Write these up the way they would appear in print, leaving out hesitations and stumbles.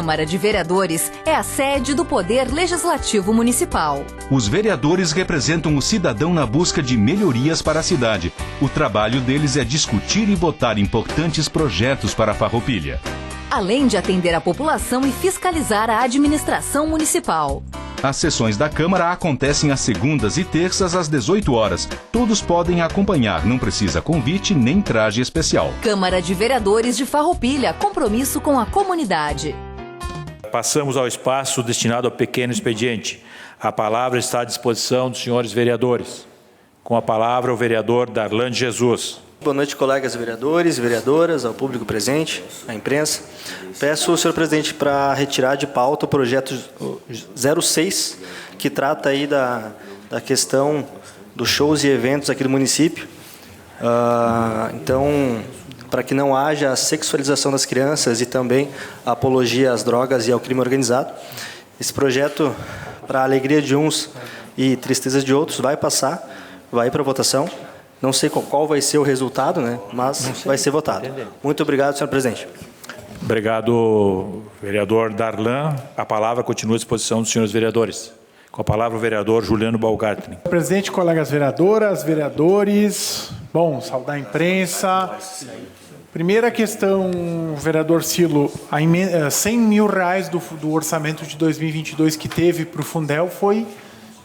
Câmara de Vereadores é a sede do Poder Legislativo Municipal. Os vereadores representam o cidadão na busca de melhorias para a cidade. O trabalho deles é discutir e votar importantes projetos para a Farroupilha, além de atender a população e fiscalizar a administração municipal. As sessões da Câmara acontecem às segundas e terças às 18 horas. Todos podem acompanhar, não precisa convite nem traje especial. Câmara de Vereadores de Farroupilha, compromisso com a comunidade. Passamos ao espaço destinado ao pequeno expediente. A palavra está à disposição dos senhores vereadores. Com a palavra, o vereador Darlan de Jesus. Boa noite, colegas vereadores e vereadoras, ao público presente, à imprensa. Peço ao senhor presidente para retirar de pauta o projeto 06, que trata aí da questão dos shows e eventos aqui do município. Então, para que não haja a sexualização das crianças e também a apologia às drogas e ao crime organizado. Esse projeto, para a alegria de uns e tristeza de outros, vai passar, vai para votação. Não sei qual vai ser o resultado, né? Mas vai ser votado. Muito obrigado, senhor presidente. Obrigado, vereador Darlan. A palavra continua à disposição dos senhores vereadores. Com a palavra, o vereador Juliano Baumgartner. Presidente, colegas vereadoras, vereadores, bom, saudar a imprensa. Primeira questão, vereador Cilo, a emenda, R$100 mil do orçamento de 2022 que teve para o Fundel foi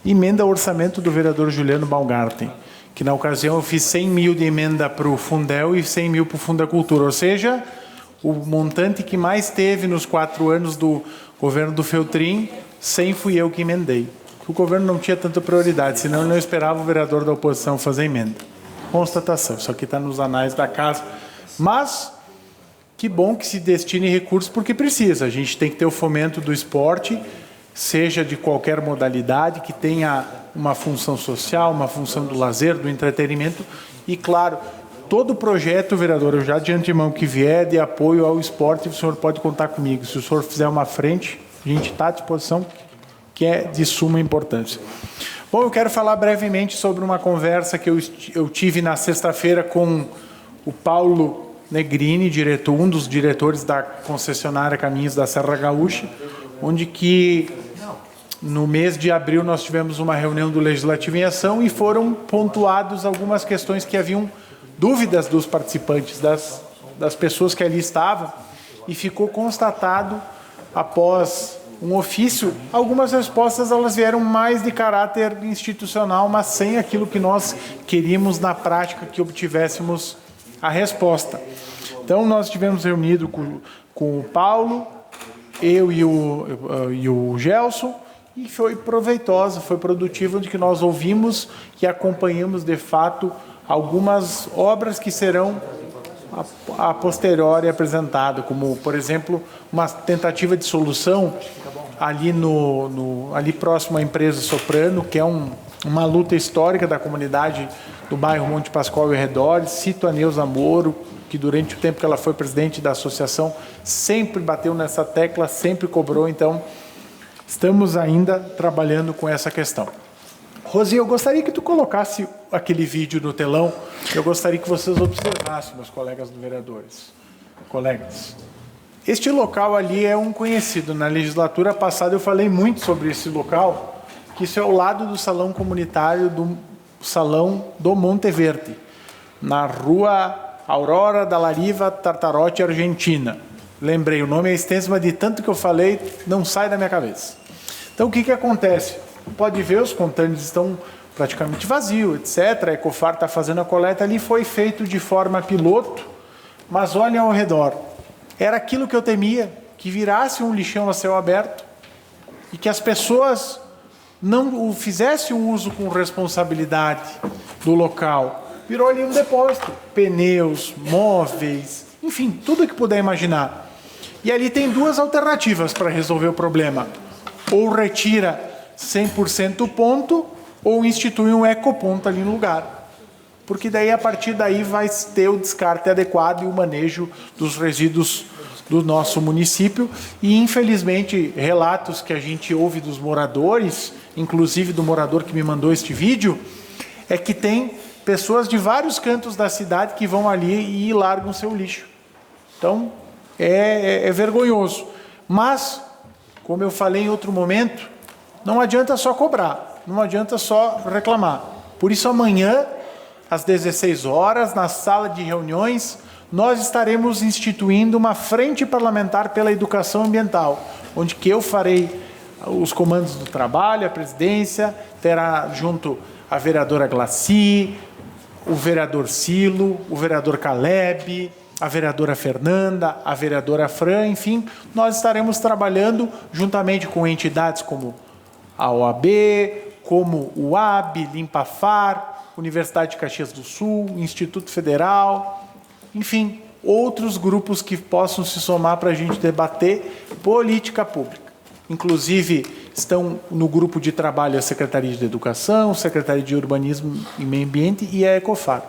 emenda ao orçamento do vereador Juliano Baumgartner, que na ocasião eu fiz 100 mil de emenda para o Fundel e 100 mil para o Fundo da Cultura, ou seja, o montante que mais teve nos 4 anos do governo do Feltrin, 100 fui eu que emendei. O governo não tinha tanta prioridade, senão eu não esperava o vereador da oposição fazer emenda. Constatação, isso aqui está nos anais da casa. Mas, que bom que se destine recursos, porque precisa. A gente tem que ter o fomento do esporte, seja de qualquer modalidade, que tenha uma função social, uma função do lazer, do entretenimento. E, claro, todo projeto, vereador, eu já de antemão que vier de apoio ao esporte, o senhor pode contar comigo. Se o senhor fizer uma frente, a gente está à disposição, que é de suma importância. Bom, eu quero falar brevemente sobre uma conversa que eu tive na sexta-feira com o Paulo Negrini, um dos diretores da concessionária Caminhos da Serra Gaúcha, onde que no mês de abril nós tivemos uma reunião do Legislativo em Ação e foram pontuadas algumas questões que haviam dúvidas dos participantes, das pessoas que ali estavam, e ficou constatado, após um ofício, algumas respostas elas vieram mais de caráter institucional, mas sem aquilo que nós queríamos na prática que obtivéssemos a resposta. Então, nós estivemos reunidos com o Paulo, eu e o Gelson, e foi proveitosa, foi produtiva, de que nós ouvimos e acompanhamos, de fato, algumas obras que serão a posteriori apresentadas, como, por exemplo, uma tentativa de solução ali, ali próximo à empresa Soprano, que é uma luta histórica da comunidade do bairro Monte Pascoal e arredores. Cito a Neuza Moro, que durante o tempo que ela foi presidente da associação, sempre bateu nessa tecla, sempre cobrou. Então, estamos ainda trabalhando com essa questão. Rosi, eu gostaria que tu colocasse aquele vídeo no telão. Eu gostaria que vocês observassem, meus colegas vereadores. Colegas, este local ali é um conhecido. Na legislatura passada eu falei muito sobre esse local, que isso é ao lado do salão comunitário do Salão do Monte Verde, na rua Aurora da Lariva Tartarote, Argentina. Lembrei, o nome é extenso, mas de tanto que eu falei, não sai da minha cabeça. Então, o que acontece? Pode ver, os contêineres estão praticamente vazios, etc. A Ecofar está fazendo a coleta ali, foi feito de forma piloto, mas olhem ao redor. Era aquilo que eu temia, que virasse um lixão a céu aberto e que as pessoas não fizessem um uso com responsabilidade do local. Virou ali um depósito, pneus, móveis, enfim, tudo que puder imaginar. E ali tem duas alternativas para resolver o problema. Ou retira 100% o ponto, ou institui um ecoponto ali no lugar. Porque daí, a partir daí, vai ter o descarte adequado e o manejo dos resíduos do nosso município. E, infelizmente, relatos que a gente ouve dos moradores, inclusive do morador que me mandou este vídeo, é que tem pessoas de vários cantos da cidade que vão ali e largam seu lixo. Então, é vergonhoso. Mas, como eu falei em outro momento, não adianta só cobrar, não adianta só reclamar. Por isso, amanhã, às 16 horas, na sala de reuniões, nós estaremos instituindo uma frente parlamentar pela educação ambiental, onde que eu farei os comandos do trabalho, a presidência, terá junto a vereadora Glaci, o vereador Silo, o vereador Caleb, a vereadora Fernanda, a vereadora Fran, enfim, nós estaremos trabalhando juntamente com entidades como a OAB, como o AB, Limpafar, Universidade de Caxias do Sul, Instituto Federal, enfim, outros grupos que possam se somar para a gente debater política pública. Inclusive, estão no grupo de trabalho a Secretaria de Educação, a Secretaria de Urbanismo e Meio Ambiente e a Ecofar.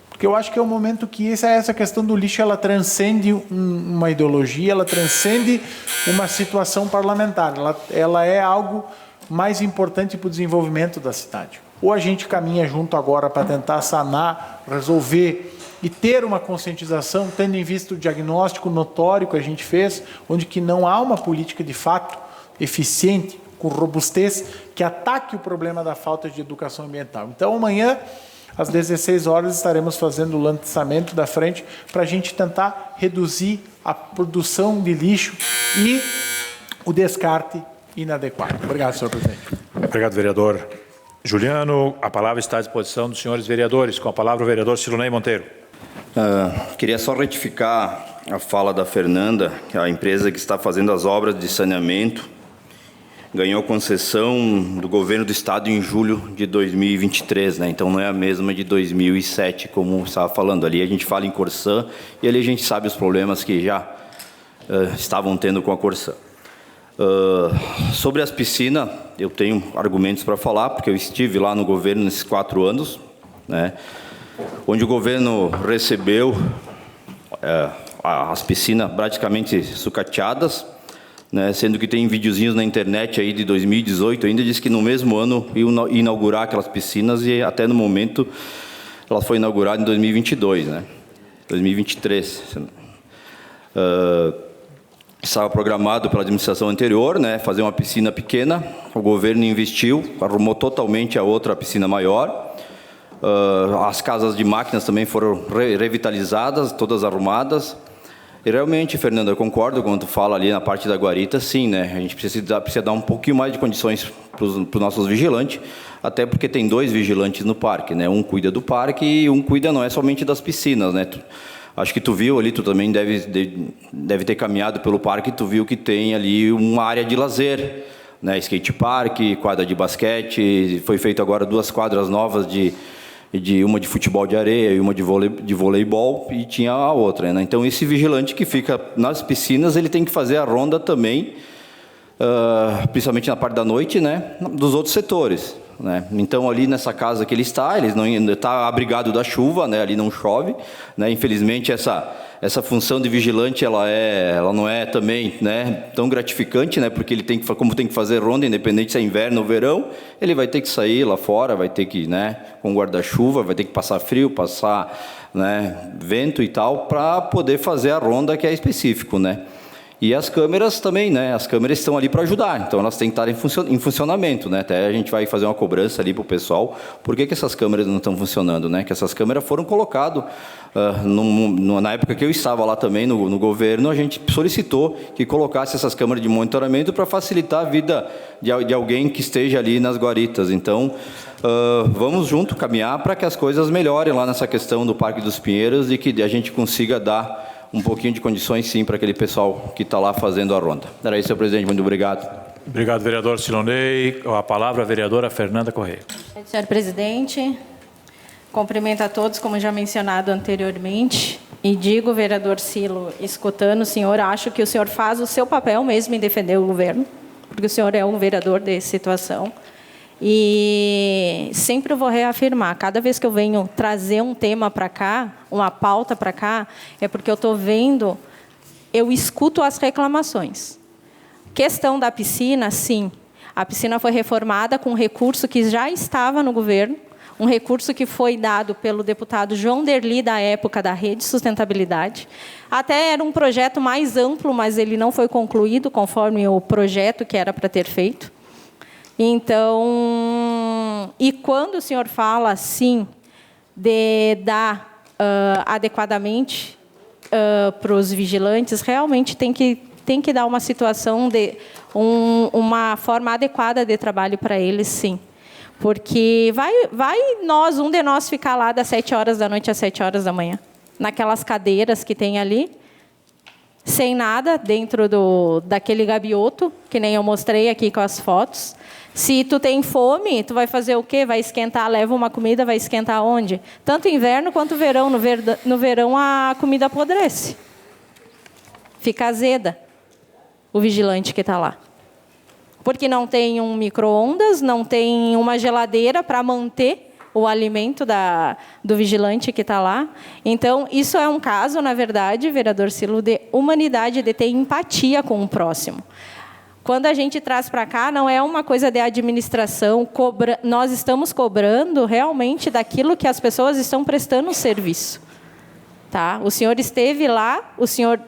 Porque eu acho que é um momento que essa questão do lixo, ela transcende uma ideologia, ela transcende uma situação parlamentar. Ela é algo mais importante para o desenvolvimento da cidade. Ou a gente caminha junto agora para tentar sanar, resolver e ter uma conscientização, tendo em vista o diagnóstico notório que a gente fez, onde que não há uma política de fato eficiente, com robustez, que ataque o problema da falta de educação ambiental. Então, amanhã, às 16 horas, estaremos fazendo o lançamento da frente para a gente tentar reduzir a produção de lixo e o descarte inadequado. Obrigado, senhor presidente. Obrigado, vereador Juliano. A palavra está à disposição dos senhores vereadores. Com a palavra, o vereador Silonei Monteiro. Queria só retificar a fala da Fernanda, que a empresa que está fazendo as obras de saneamento ganhou concessão do governo do estado em julho de 2023, né? Então não é a mesma de 2007, como estava falando. Ali a gente fala em Corsã e ali a gente sabe os problemas que já estavam tendo com a Corsã. Sobre as piscinas, eu tenho argumentos para falar, porque eu estive lá no governo nesses 4 anos, né? Onde o governo recebeu as piscinas praticamente sucateadas, né, sendo que tem videozinhos na internet aí de 2018, ainda diz que no mesmo ano ia inaugurar aquelas piscinas e até no momento ela foi inaugurada em 2022, né, 2023. Estava programado pela administração anterior, né, fazer uma piscina pequena, o governo investiu, arrumou totalmente a outra piscina maior. As casas de máquinas também foram revitalizadas, todas arrumadas. E realmente, Fernando, eu concordo quando tu fala ali na parte da guarita, sim, né? A gente precisa dar um pouquinho mais de condições para os nossos vigilantes, até porque tem 2 vigilantes no parque, né? Um cuida do parque e um cuida não é somente das piscinas, né? Acho que tu viu ali, tu também deve ter caminhado pelo parque, tu viu que tem ali uma área de lazer, né? Skate park, quadra de basquete, foi feito agora 2 quadras novas uma de futebol de areia e uma de voleibol, e tinha a outra, né? Então, esse vigilante que fica nas piscinas, ele tem que fazer a ronda também, principalmente na parte da noite, né, dos outros setores, né? Então, ali nessa casa que ele não está abrigado da chuva, né? Ali não chove, né? Infelizmente, essa função de vigilante, ela não é também, né, tão gratificante, né, porque ele como tem que fazer ronda, independente se é inverno ou verão, ele vai ter que sair lá fora, vai ter que, né, com guarda-chuva, vai ter que passar frio, passar, né, vento e tal, para poder fazer a ronda que é específico, né. E as câmeras também, né? As câmeras estão ali para ajudar, então elas têm que estar em funcionamento, né? Até a gente vai fazer uma cobrança ali para o pessoal. Por que essas câmeras não estão funcionando, né? Que essas câmeras foram colocadas na época que eu estava lá também no governo, a gente solicitou que colocasse essas câmeras de monitoramento para facilitar a vida de alguém que esteja ali nas guaritas. Então, vamos junto caminhar para que as coisas melhorem lá nessa questão do Parque dos Pinheiros e que a gente consiga dar um pouquinho de condições, sim, para aquele pessoal que está lá fazendo a ronda. Era isso, senhor presidente. Muito obrigado. Obrigado, vereador Silonei. A palavra, a vereadora Fernanda Correia. Senhor presidente, cumprimento a todos, como já mencionado anteriormente, e digo, vereador Silo, escutando o senhor, acho que o senhor faz o seu papel mesmo em defender o governo, porque o senhor é um vereador de situação. E sempre eu vou reafirmar, cada vez que eu venho trazer um tema para cá, uma pauta para cá, é porque eu estou vendo, eu escuto as reclamações. Questão da piscina, sim. A piscina foi reformada com um recurso que já estava no governo. um recurso que foi dado pelo deputado João Derli, da época da Rede Sustentabilidade. Até era um projeto mais amplo, mas ele não foi concluído conforme o projeto que era para ter feito. Então, e quando o senhor fala, assim, de dar adequadamente para os vigilantes, realmente tem que dar uma situação de uma forma adequada de trabalho para eles, sim. Porque um de nós ficar lá das 7 horas da noite às 7 horas da manhã, naquelas cadeiras que tem ali, sem nada, dentro daquele gabioto, que nem eu mostrei aqui com as fotos. Se tu tem fome, tu vai fazer o quê? Vai esquentar, leva uma comida, vai esquentar onde? Tanto inverno quanto verão. No verão a comida apodrece. Fica azeda, o vigilante que está lá. Porque não tem um micro-ondas, não tem uma geladeira para manter o alimento do vigilante que está lá. Então, isso é um caso, na verdade, vereador Cilo, de humanidade, de ter empatia com o próximo. Quando a gente traz para cá, não é uma coisa de administração, nós estamos cobrando realmente daquilo que as pessoas estão prestando o serviço. Tá? O senhor esteve lá, o senhor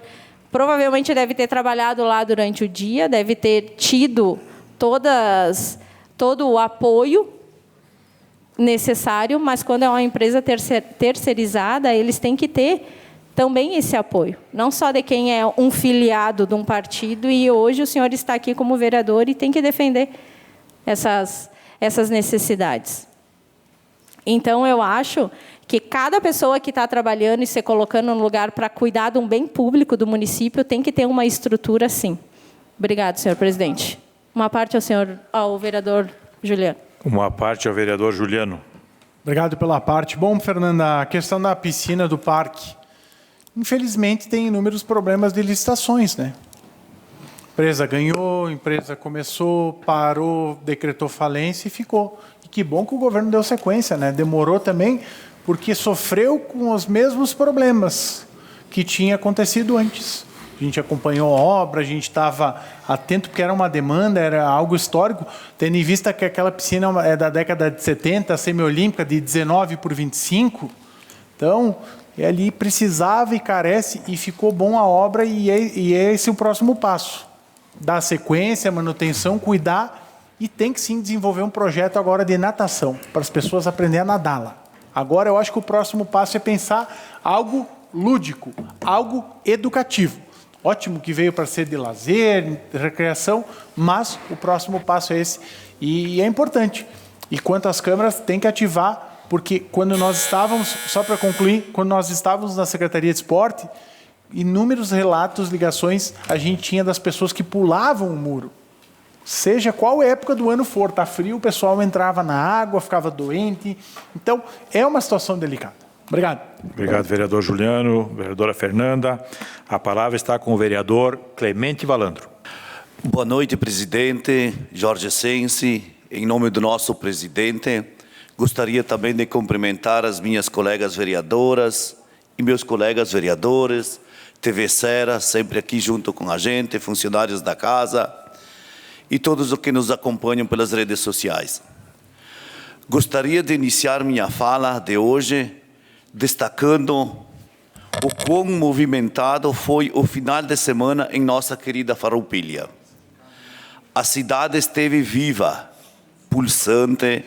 provavelmente deve ter trabalhado lá durante o dia, deve ter tido todo o apoio necessário, mas quando é uma empresa terceirizada, eles têm que ter também esse apoio, não só de quem é um filiado de um partido, e hoje o senhor está aqui como vereador e tem que defender essas necessidades. Então, eu acho que cada pessoa que está trabalhando e se colocando no lugar para cuidar de um bem público do município tem que ter uma estrutura assim. Obrigado, senhor presidente. Uma parte ao vereador Juliano. Uma parte ao vereador Juliano. Obrigado pela parte. Bom, Fernanda, a questão da piscina do parque. Infelizmente, tem inúmeros problemas de licitações, né? A empresa ganhou, a empresa começou, parou, decretou falência e ficou. E que bom que o governo deu sequência, né? Demorou também, porque sofreu com os mesmos problemas que tinha acontecido antes. A gente acompanhou a obra, a gente estava atento, porque era uma demanda, era algo histórico, tendo em vista que aquela piscina é da década de 70, semiolímpica, de 19 por 25. Então, ali precisava e carece, e ficou bom a obra, e é esse o próximo passo. Dar sequência, manutenção, cuidar, e tem que sim desenvolver um projeto agora de natação, para as pessoas aprenderem a nadar lá. Agora eu acho que o próximo passo é pensar algo lúdico, algo educativo. Ótimo que veio para ser de lazer, de recreação, mas o próximo passo é esse, e é importante. E quanto às câmeras, tem que ativar, porque quando nós estávamos, só para concluir, quando nós estávamos na Secretaria de Esporte, inúmeros relatos, ligações, a gente tinha das pessoas que pulavam o muro. Seja qual época do ano for, está frio, o pessoal entrava na água, ficava doente. Então, é uma situação delicada. Obrigado. Obrigado, vereador Juliano. Vereadora Fernanda. A palavra está com o vereador Clemente Valandro. Boa noite, presidente Jorge Sensi. Em nome do nosso presidente, gostaria também de cumprimentar as minhas colegas vereadoras e meus colegas vereadores, TV Sera, sempre aqui junto com a gente, funcionários da casa e todos os que nos acompanham pelas redes sociais. Gostaria de iniciar minha fala de hoje destacando o quão movimentado foi o final de semana em nossa querida Farroupilha. A cidade esteve viva, pulsante,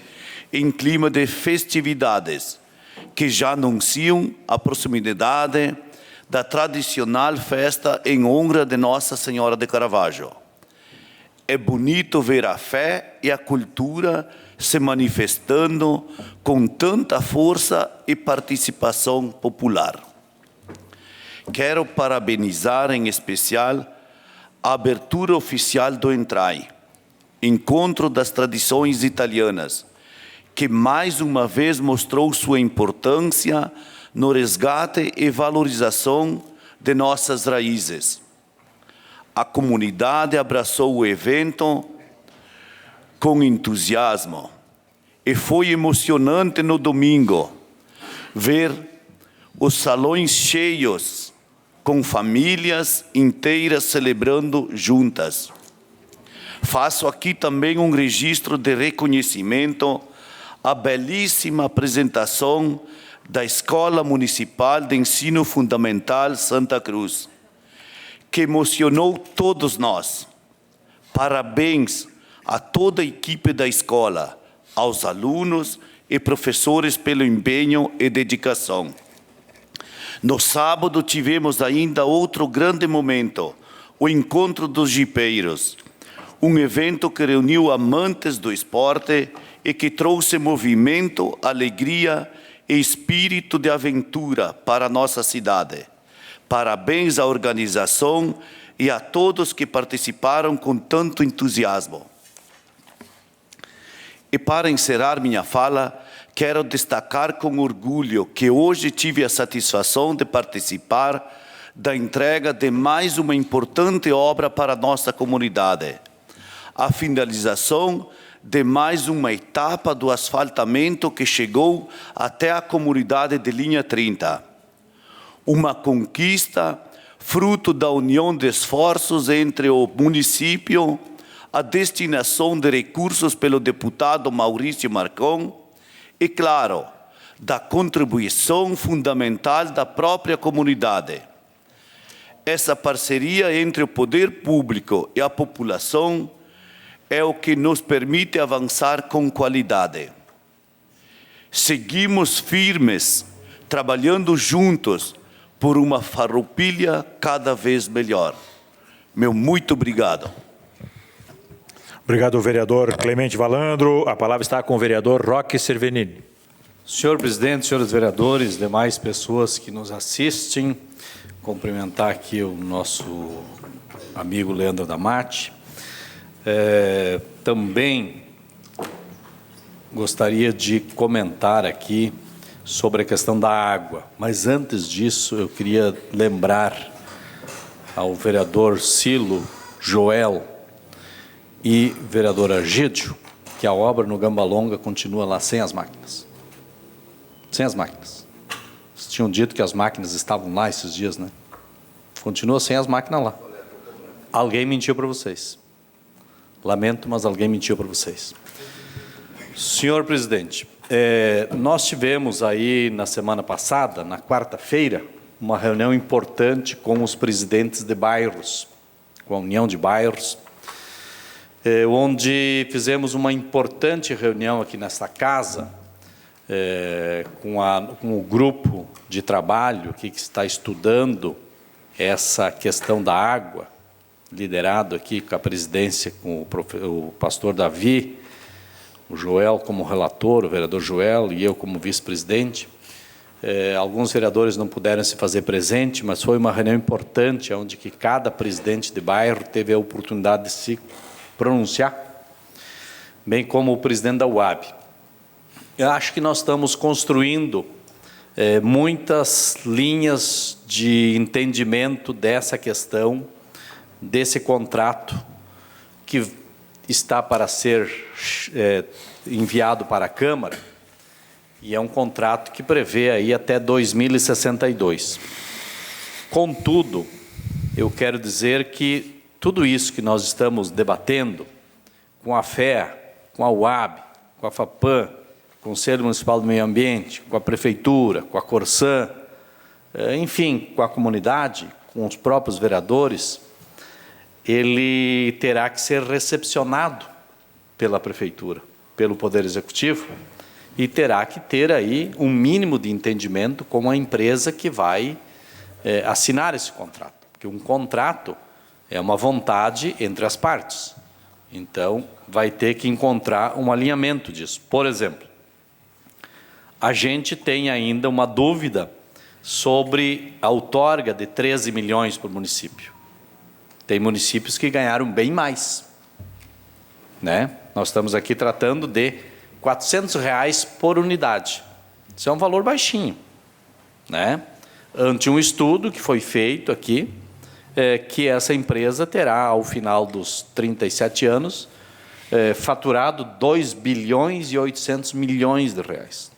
em clima de festividades, que já anunciam a proximidade da tradicional festa em honra de Nossa Senhora de Caravaggio. É bonito ver a fé e a cultura se manifestando com tanta força e participação popular. Quero parabenizar em especial a abertura oficial do Entrai, Encontro das Tradições Italianas, que mais uma vez mostrou sua importância no resgate e valorização de nossas raízes. A comunidade abraçou o evento com entusiasmo e foi emocionante no domingo ver os salões cheios com famílias inteiras celebrando juntas. Faço aqui também um registro de reconhecimento a belíssima apresentação da Escola Municipal de Ensino Fundamental Santa Cruz, que emocionou todos nós. Parabéns a toda a equipe da escola, aos alunos e professores pelo empenho e dedicação. No sábado tivemos ainda outro grande momento, o Encontro dos Jipeiros, um evento que reuniu amantes do esporte e que trouxe movimento, alegria e espírito de aventura para a nossa cidade. Parabéns à organização e a todos que participaram com tanto entusiasmo. E para encerrar minha fala, quero destacar com orgulho que hoje tive a satisfação de participar da entrega de mais uma importante obra para a nossa comunidade. A finalização de mais uma etapa do asfaltamento que chegou até a comunidade de Linha 30. Uma conquista fruto da união de esforços entre o município, a destinação de recursos pelo deputado Maurício Marcon e, claro, da contribuição fundamental da própria comunidade. Essa parceria entre o poder público e a população é o que nos permite avançar com qualidade. Seguimos firmes, trabalhando juntos por uma Farroupilha cada vez melhor. Meu muito obrigado. Obrigado, vereador Clemente Valandro. A palavra está com o vereador Roque Cervenini. Senhor presidente, senhores vereadores, demais pessoas que nos assistem, cumprimentar aqui o nosso amigo Leandro Damati. Também gostaria de comentar aqui sobre a questão da água, mas antes disso eu queria lembrar ao vereador Cilo Joel e vereador Argídio que a obra no Gambalonga continua lá sem as máquinas. Sem as máquinas. Vocês tinham dito que as máquinas estavam lá esses dias, né? Continua sem as máquinas lá. Alguém mentiu para vocês. Lamento, mas alguém mentiu para vocês. Senhor presidente, nós tivemos aí na semana passada, na quarta-feira, uma reunião importante com os presidentes de bairros, com a União de Bairros, onde fizemos uma importante reunião aqui nesta casa, com o grupo de trabalho que está estudando essa questão da água, liderado aqui com a presidência, com o pastor Davi, o Joel como relator, o vereador Joel e eu como vice-presidente. Alguns vereadores não puderam se fazer presente, mas foi uma reunião importante, onde que cada presidente de bairro teve a oportunidade de se pronunciar, bem como o presidente da UAB. Eu acho que nós estamos construindo muitas linhas de entendimento dessa questão, desse contrato que está para ser enviado para a Câmara, e é um contrato que prevê aí até 2062. Contudo, eu quero dizer que tudo isso que nós estamos debatendo, com a FEA, com a UAB, com a FAPAM, Conselho Municipal do Meio Ambiente, com a Prefeitura, com a Corsã, enfim, com a comunidade, com os próprios vereadores, ele terá que ser recepcionado pela Prefeitura, pelo Poder Executivo, e terá que ter aí um mínimo de entendimento com a empresa que vai assinar esse contrato. Porque um contrato é uma vontade entre as partes. Então, vai ter que encontrar um alinhamento disso. Por exemplo, a gente tem ainda uma dúvida sobre a outorga de 13 milhões para o município. Tem municípios que ganharam bem mais, né? Nós estamos aqui tratando de R$ 400 por unidade. Isso é um valor baixinho, né? Ante um estudo que foi feito aqui, que essa empresa terá, ao final dos 37 anos, faturado 2 bilhões e 800 milhões de reais.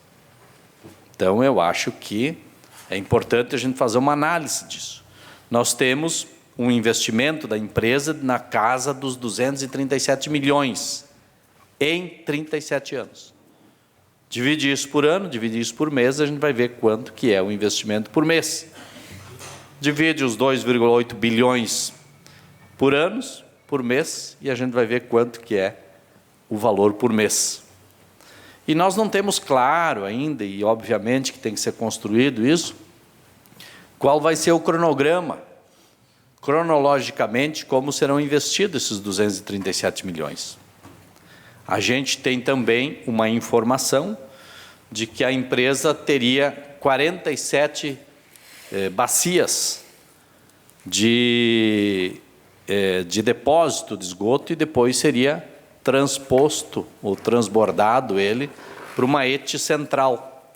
Então, eu acho que é importante a gente fazer uma análise disso. Nós temos um investimento da empresa na casa dos 237 milhões em 37 anos. Divide isso por ano, divide isso por mês, a gente vai ver quanto que é o investimento por mês. Divide os 2,8 bilhões por mês, e a gente vai ver quanto que é o valor por mês. E nós não temos claro ainda, e obviamente que tem que ser construído isso, qual vai ser o cronograma, cronologicamente, como serão investidos esses 237 milhões. A gente tem também uma informação de que a empresa teria 47 bacias de depósito de esgoto, e depois seria transposto ou transbordado ele para uma ET central,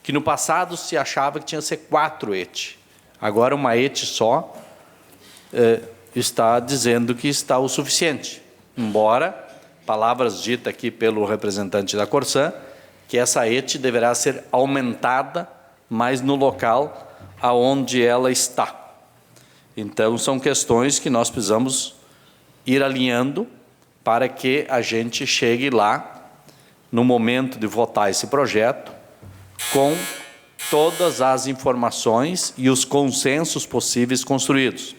que no passado se achava que tinha que ser 4 ET. Agora uma ET só está dizendo que está o suficiente, embora, palavras ditas aqui pelo representante da Corsan, que essa ET deverá ser aumentada mais no local aonde ela está. Então, são questões que nós precisamos ir alinhando para que a gente chegue lá, no momento de votar esse projeto, com todas as informações e os consensos possíveis construídos.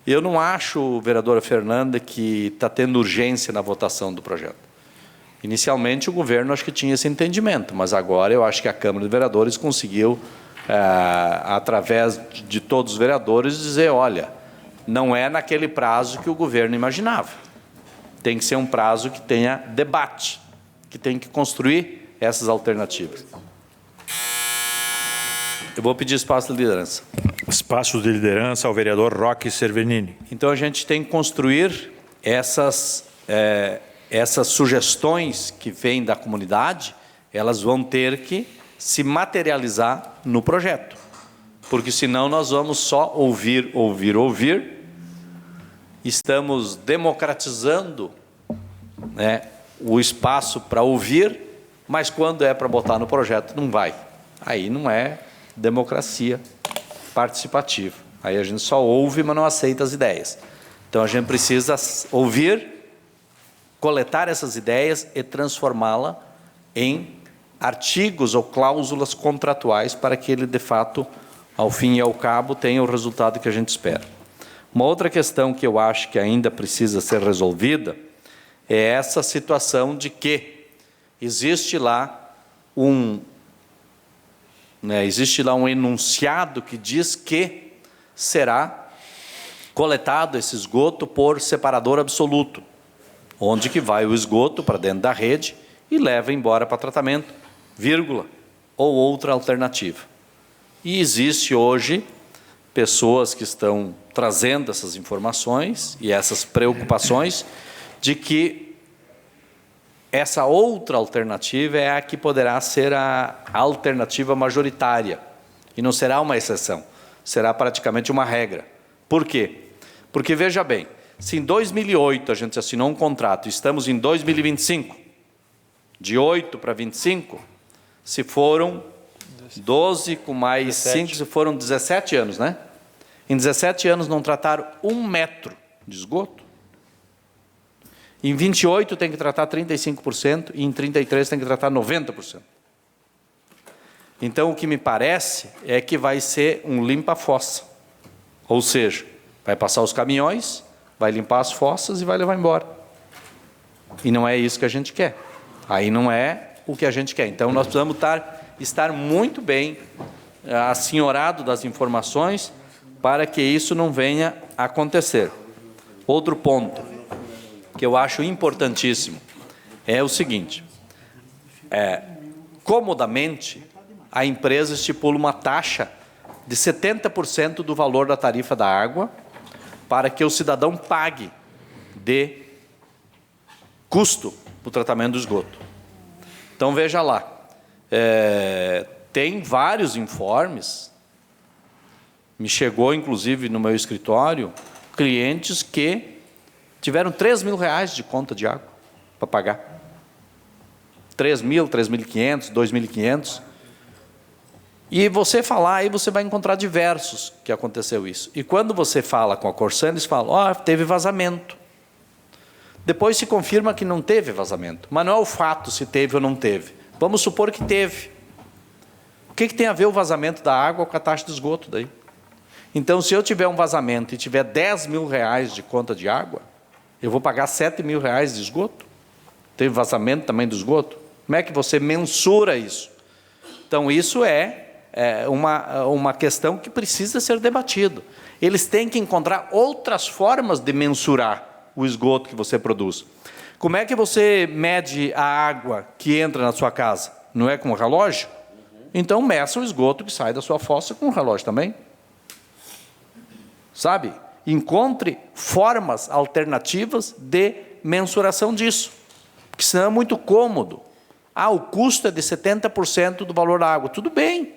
Eu não acho, vereadora Fernanda, que está tendo urgência na votação do projeto. Inicialmente, o governo acho que tinha esse entendimento, mas agora eu acho que a Câmara de Vereadores conseguiu, através de todos os vereadores, dizer, olha, não é naquele prazo que o governo imaginava. Tem que ser um prazo que tenha debate, que tem que construir essas alternativas. Eu vou pedir espaço de liderança. Espaço de liderança ao vereador Roque Cervenini. Então, a gente tem que construir essas sugestões que vêm da comunidade, elas vão ter que se materializar no projeto. Porque senão nós vamos só ouvir. Estamos democratizando, né, o espaço para ouvir, mas quando é para botar no projeto, não vai. Aí não é democracia participativa. Aí a gente só ouve, mas não aceita as ideias. Então a gente precisa ouvir, coletar essas ideias e transformá-la em artigos ou cláusulas contratuais para que ele, de fato, ao fim e ao cabo, tenha o resultado que a gente espera. Uma outra questão que eu acho que ainda precisa ser resolvida é essa situação de que existe lá um enunciado que diz que será coletado esse esgoto por separador absoluto, onde que vai o esgoto para dentro da rede e leva embora para tratamento, vírgula, ou outra alternativa. E existe hoje pessoas que estão trazendo essas informações e essas preocupações de que essa outra alternativa é a que poderá ser a alternativa majoritária, e não será uma exceção, será praticamente uma regra. Por quê? Porque, veja bem, se em 2008 a gente assinou um contrato, estamos em 2025, de 8 para 25, se foram 12 com mais 17. 5, se foram 17 anos, né? Em 17 anos não trataram 1 metro de esgoto. Em 28 tem que tratar 35% e em 33 tem que tratar 90%. Então, o que me parece é que vai ser um limpa-fossa. Ou seja, vai passar os caminhões, vai limpar as fossas e vai levar embora. E não é isso que a gente quer. Aí não é o que a gente quer. Então, nós precisamos estar muito bem assenhorado das informações para que isso não venha a acontecer. Outro ponto que eu acho importantíssimo é o seguinte, comodamente a empresa estipula uma taxa de 70% do valor da tarifa da água para que o cidadão pague de custo para o tratamento do esgoto. Então, veja lá, tem vários informes, me chegou inclusive no meu escritório, clientes que tiveram R$3.000 de conta de água para pagar. 3.000, 3.500, 2.500. E você falar, aí você vai encontrar diversos que aconteceu isso. E quando você fala com a Corsan, eles falam, teve vazamento. Depois se confirma que não teve vazamento. Mas não é o fato se teve ou não teve. Vamos supor que teve. O que tem a ver o vazamento da água com a taxa de esgoto daí? Então, se eu tiver um vazamento e tiver 10 mil reais de conta de água, eu vou pagar 7 mil reais de esgoto? Teve vazamento também do esgoto? Como é que você mensura isso? Então, isso é uma questão que precisa ser debatido. Eles têm que encontrar outras formas de mensurar o esgoto que você produz. Como é que você mede a água que entra na sua casa? Não é com um relógio? Então, meça o esgoto que sai da sua fossa com um relógio também. Sabe? Encontre formas alternativas de mensuração disso. Porque senão é muito cômodo. O custo é de 70% do valor da água. Tudo bem.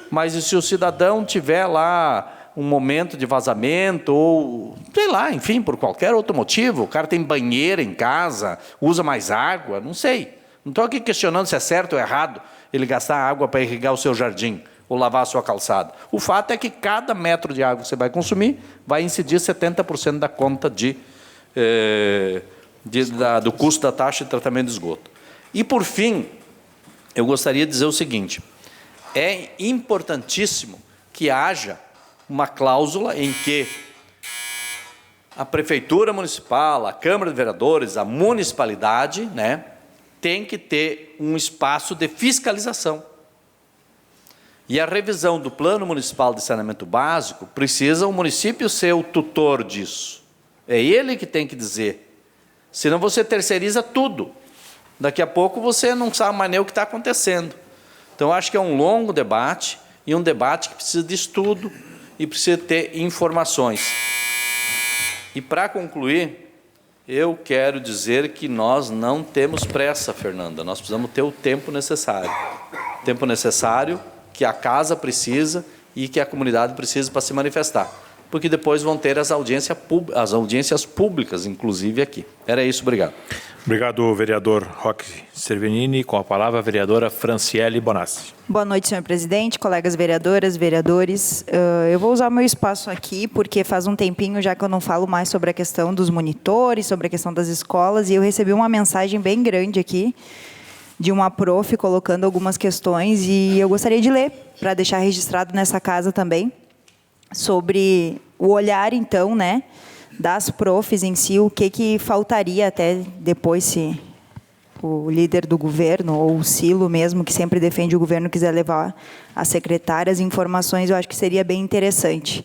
Mas e se o cidadão tiver lá um momento de vazamento, ou, sei lá, enfim, por qualquer outro motivo, o cara tem banheiro em casa, usa mais água, não sei. Não estou aqui questionando se é certo ou errado ele gastar água para irrigar o seu jardim ou lavar a sua calçada. O fato é que cada metro de água que você vai consumir vai incidir 70% da conta do custo da taxa de tratamento de esgoto. E, por fim, eu gostaria de dizer o seguinte: é importantíssimo que haja uma cláusula em que a Prefeitura Municipal, a Câmara de Vereadores, a municipalidade, né, tem que ter um espaço de fiscalização. E a revisão do Plano Municipal de Saneamento Básico precisa o município ser o tutor disso. É ele que tem que dizer. Senão você terceiriza tudo. Daqui a pouco você não sabe mais nem o que está acontecendo. Então, acho que é um longo debate, e um debate que precisa de estudo e precisa ter informações. E, para concluir, eu quero dizer que nós não temos pressa, Fernanda. Nós precisamos ter o tempo necessário. O tempo necessário que a casa precisa e que a comunidade precisa para se manifestar. Porque depois vão ter as audiências públicas, inclusive aqui. Era isso, obrigado. Obrigado, vereador Roque Cervenini. Com a palavra, a vereadora Franciele Bonassi. Boa noite, senhor presidente, colegas vereadoras, vereadores. Eu vou usar o meu espaço aqui, porque faz um tempinho já que eu não falo mais sobre a questão dos monitores, sobre a questão das escolas, e eu recebi uma mensagem bem grande aqui, de uma prof colocando algumas questões, e eu gostaria de ler, para deixar registrado nessa casa também, sobre o olhar, então, né, das profs em si, o que faltaria até depois, se o líder do governo, ou o Silo mesmo, que sempre defende o governo, quiser levar às secretárias informações, eu acho que seria bem interessante.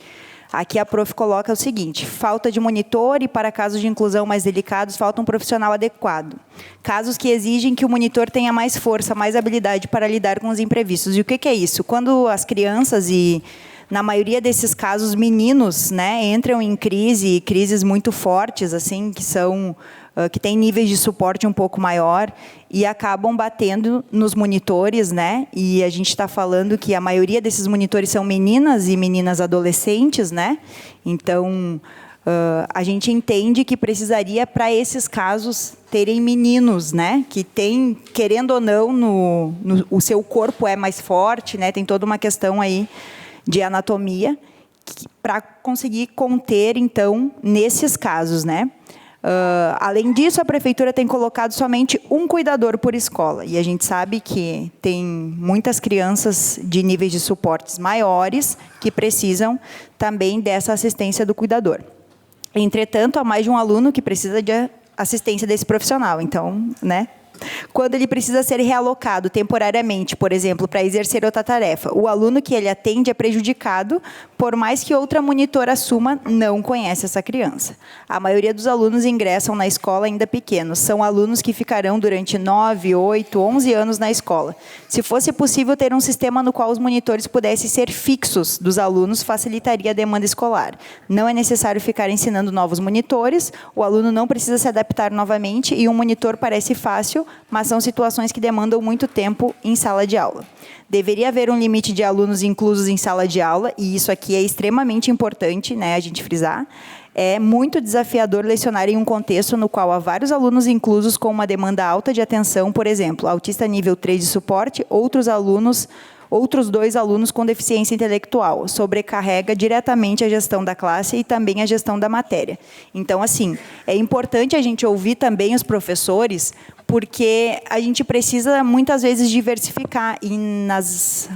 Aqui a prof coloca o seguinte: falta de monitor e, para casos de inclusão mais delicados, falta um profissional adequado. Casos que exigem que o monitor tenha mais força, mais habilidade para lidar com os imprevistos. E o que é isso? Quando as crianças, e na maioria desses casos meninos, né, entram em crises muito fortes, assim, que têm níveis de suporte um pouco maior, e acabam batendo nos monitores, né? E a gente está falando que a maioria desses monitores são meninas e meninas adolescentes, né? Então, a gente entende que precisaria, para esses casos, terem meninos, né? Que tem, querendo ou não, o seu corpo é mais forte, né? Tem toda uma questão aí de anatomia, para conseguir conter, então, nesses casos, né? Além disso, a prefeitura tem colocado somente um cuidador por escola, e a gente sabe que tem muitas crianças de níveis de suportes maiores que precisam também dessa assistência do cuidador. Entretanto, há mais de um aluno que precisa de assistência desse profissional. Então, né? Quando ele precisa ser realocado temporariamente, por exemplo, para exercer outra tarefa, o aluno que ele atende é prejudicado, por mais que outra monitora assuma, não conhece essa criança. A maioria dos alunos ingressam na escola ainda pequenos. São alunos que ficarão durante 9, 8, 11 anos na escola. Se fosse possível ter um sistema no qual os monitores pudessem ser fixos dos alunos, facilitaria a demanda escolar. Não é necessário ficar ensinando novos monitores, o aluno não precisa se adaptar novamente, e um monitor parece fácil, mas são situações que demandam muito tempo em sala de aula. Deveria haver um limite de alunos inclusos em sala de aula, e isso aqui é extremamente importante, né, a gente frisar. É muito desafiador lecionar em um contexto no qual há vários alunos inclusos com uma demanda alta de atenção, por exemplo, autista nível 3 de suporte, outros outros 2 alunos com deficiência intelectual. Sobrecarrega diretamente a gestão da classe e também a gestão da matéria. Então, assim, é importante a gente ouvir também os professores, porque a gente precisa, muitas vezes, diversificar. E nas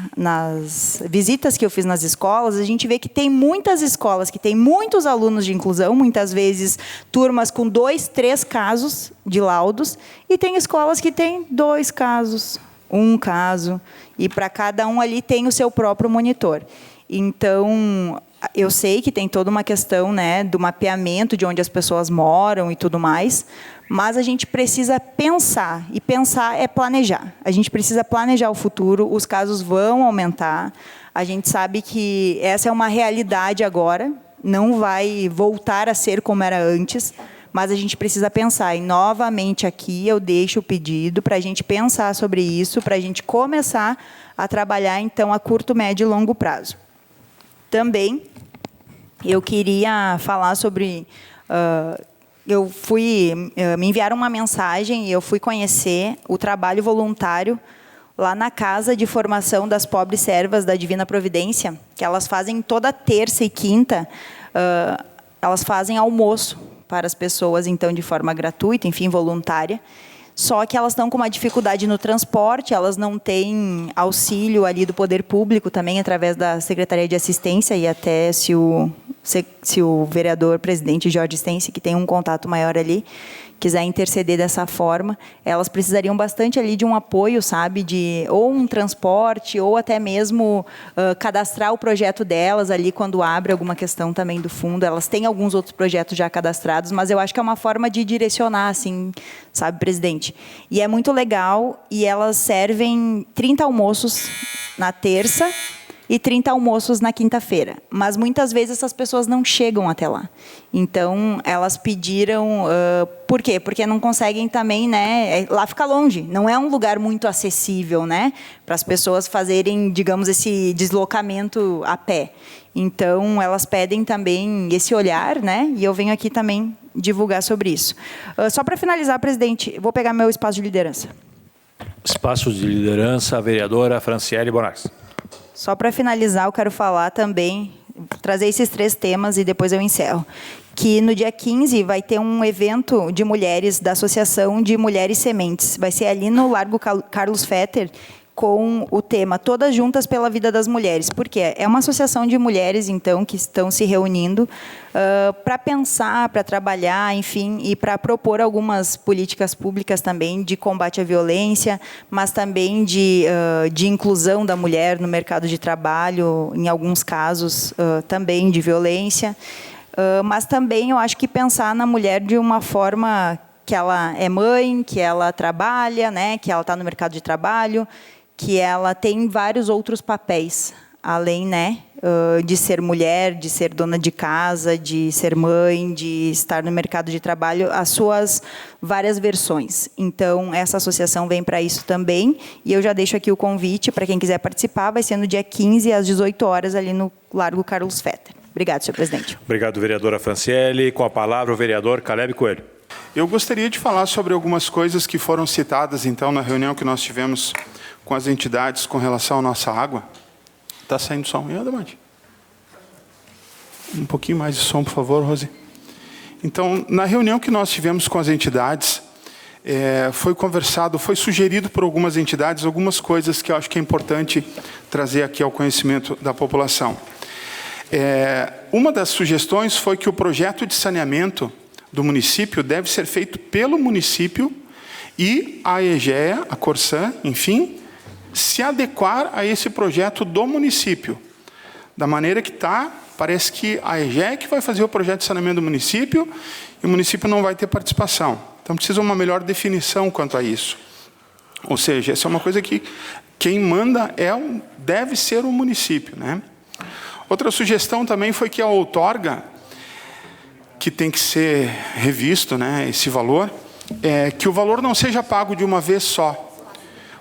visitas que eu fiz nas escolas, a gente vê que tem muitas escolas que têm muitos alunos de inclusão, muitas vezes turmas com 2, 3 casos de laudos, e tem escolas que têm 2 casos, 1 caso, e para cada um ali tem o seu próprio monitor. Então, eu sei que tem toda uma questão, né, do mapeamento de onde as pessoas moram e tudo mais, mas a gente precisa pensar, e pensar é planejar. A gente precisa planejar o futuro, os casos vão aumentar, a gente sabe que essa é uma realidade agora, não vai voltar a ser como era antes, mas a gente precisa pensar. E, novamente, aqui eu deixo o pedido para a gente pensar sobre isso, para a gente começar a trabalhar, então, a curto, médio e longo prazo. Também, eu queria falar sobre... me enviaram uma mensagem e eu fui conhecer o trabalho voluntário lá na Casa de Formação das Pobres Servas da Divina Providência, que elas fazem toda terça e quinta, elas fazem almoço para as pessoas, então, de forma gratuita, enfim, voluntária. Só que elas estão com uma dificuldade no transporte, elas não têm auxílio ali do poder público também, através da Secretaria de Assistência, e até se o vereador presidente Jorge Stensi, que tem um contato maior ali, quiser interceder dessa forma, elas precisariam bastante ali de um apoio, sabe, de ou um transporte, ou até mesmo cadastrar o projeto delas ali quando abre alguma questão também do fundo. Elas têm alguns outros projetos já cadastrados, mas eu acho que é uma forma de direcionar, assim, sabe, presidente? E é muito legal, e elas servem 30 almoços na terça e 30 almoços na quinta-feira. Mas, muitas vezes, essas pessoas não chegam até lá. Então, elas pediram... por quê? Porque não conseguem também, né? Lá fica longe, não é um lugar muito acessível, né? Para as pessoas fazerem, digamos, esse deslocamento a pé. Então, elas pedem também esse olhar, né? E eu venho aqui também divulgar sobre isso. Só para finalizar, presidente, vou pegar meu espaço de liderança. Espaço de liderança, a vereadora Franciele Bonax. Só para finalizar, eu quero falar também, trazer esses 3 temas e depois eu encerro. Que no dia 15 vai ter um evento de mulheres da Associação de Mulheres Sementes. Vai ser ali no Largo Carlos Fetter, com o tema Todas Juntas pela Vida das Mulheres. Por quê? É uma associação de mulheres, então, que estão se reunindo para pensar, para trabalhar, enfim, e para propor algumas políticas públicas também de combate à violência, mas também de inclusão da mulher no mercado de trabalho, em alguns casos também de violência. Mas também eu acho que pensar na mulher de uma forma que ela é mãe, que ela trabalha, né, que ela está no mercado de trabalho, que ela tem vários outros papéis, além, né, de ser mulher, de ser dona de casa, de ser mãe, de estar no mercado de trabalho, as suas várias versões. Então, essa associação vem para isso também, e eu já deixo aqui o convite para quem quiser participar, vai ser no dia 15, às 18 horas, ali no Largo Carlos Fetter. Obrigado, senhor presidente. Obrigado, vereadora Franciele. Com a palavra, o vereador Caleb Coelho. Eu gostaria de falar sobre algumas coisas que foram citadas, então, na reunião que nós tivemos com as entidades com relação à nossa água. Está saindo som? Anda, Mande. Um pouquinho mais de som, por favor, Rose. Então, na reunião que nós tivemos com as entidades, foi conversado, foi sugerido por algumas entidades, algumas coisas que eu acho que é importante trazer aqui ao conhecimento da população. Uma das sugestões foi que o projeto de saneamento do município deve ser feito pelo município e a EGEA, a Corsan, enfim, se adequar a esse projeto do município. Da maneira que está, parece que a EGEA que vai fazer o projeto de saneamento do município e o município não vai ter participação. Então, precisa uma melhor definição quanto a isso. Ou seja, essa é uma coisa que quem manda deve ser o município, né? Outra sugestão também foi que a outorga, que tem que ser revisto, né, esse valor, que o valor não seja pago de uma vez só.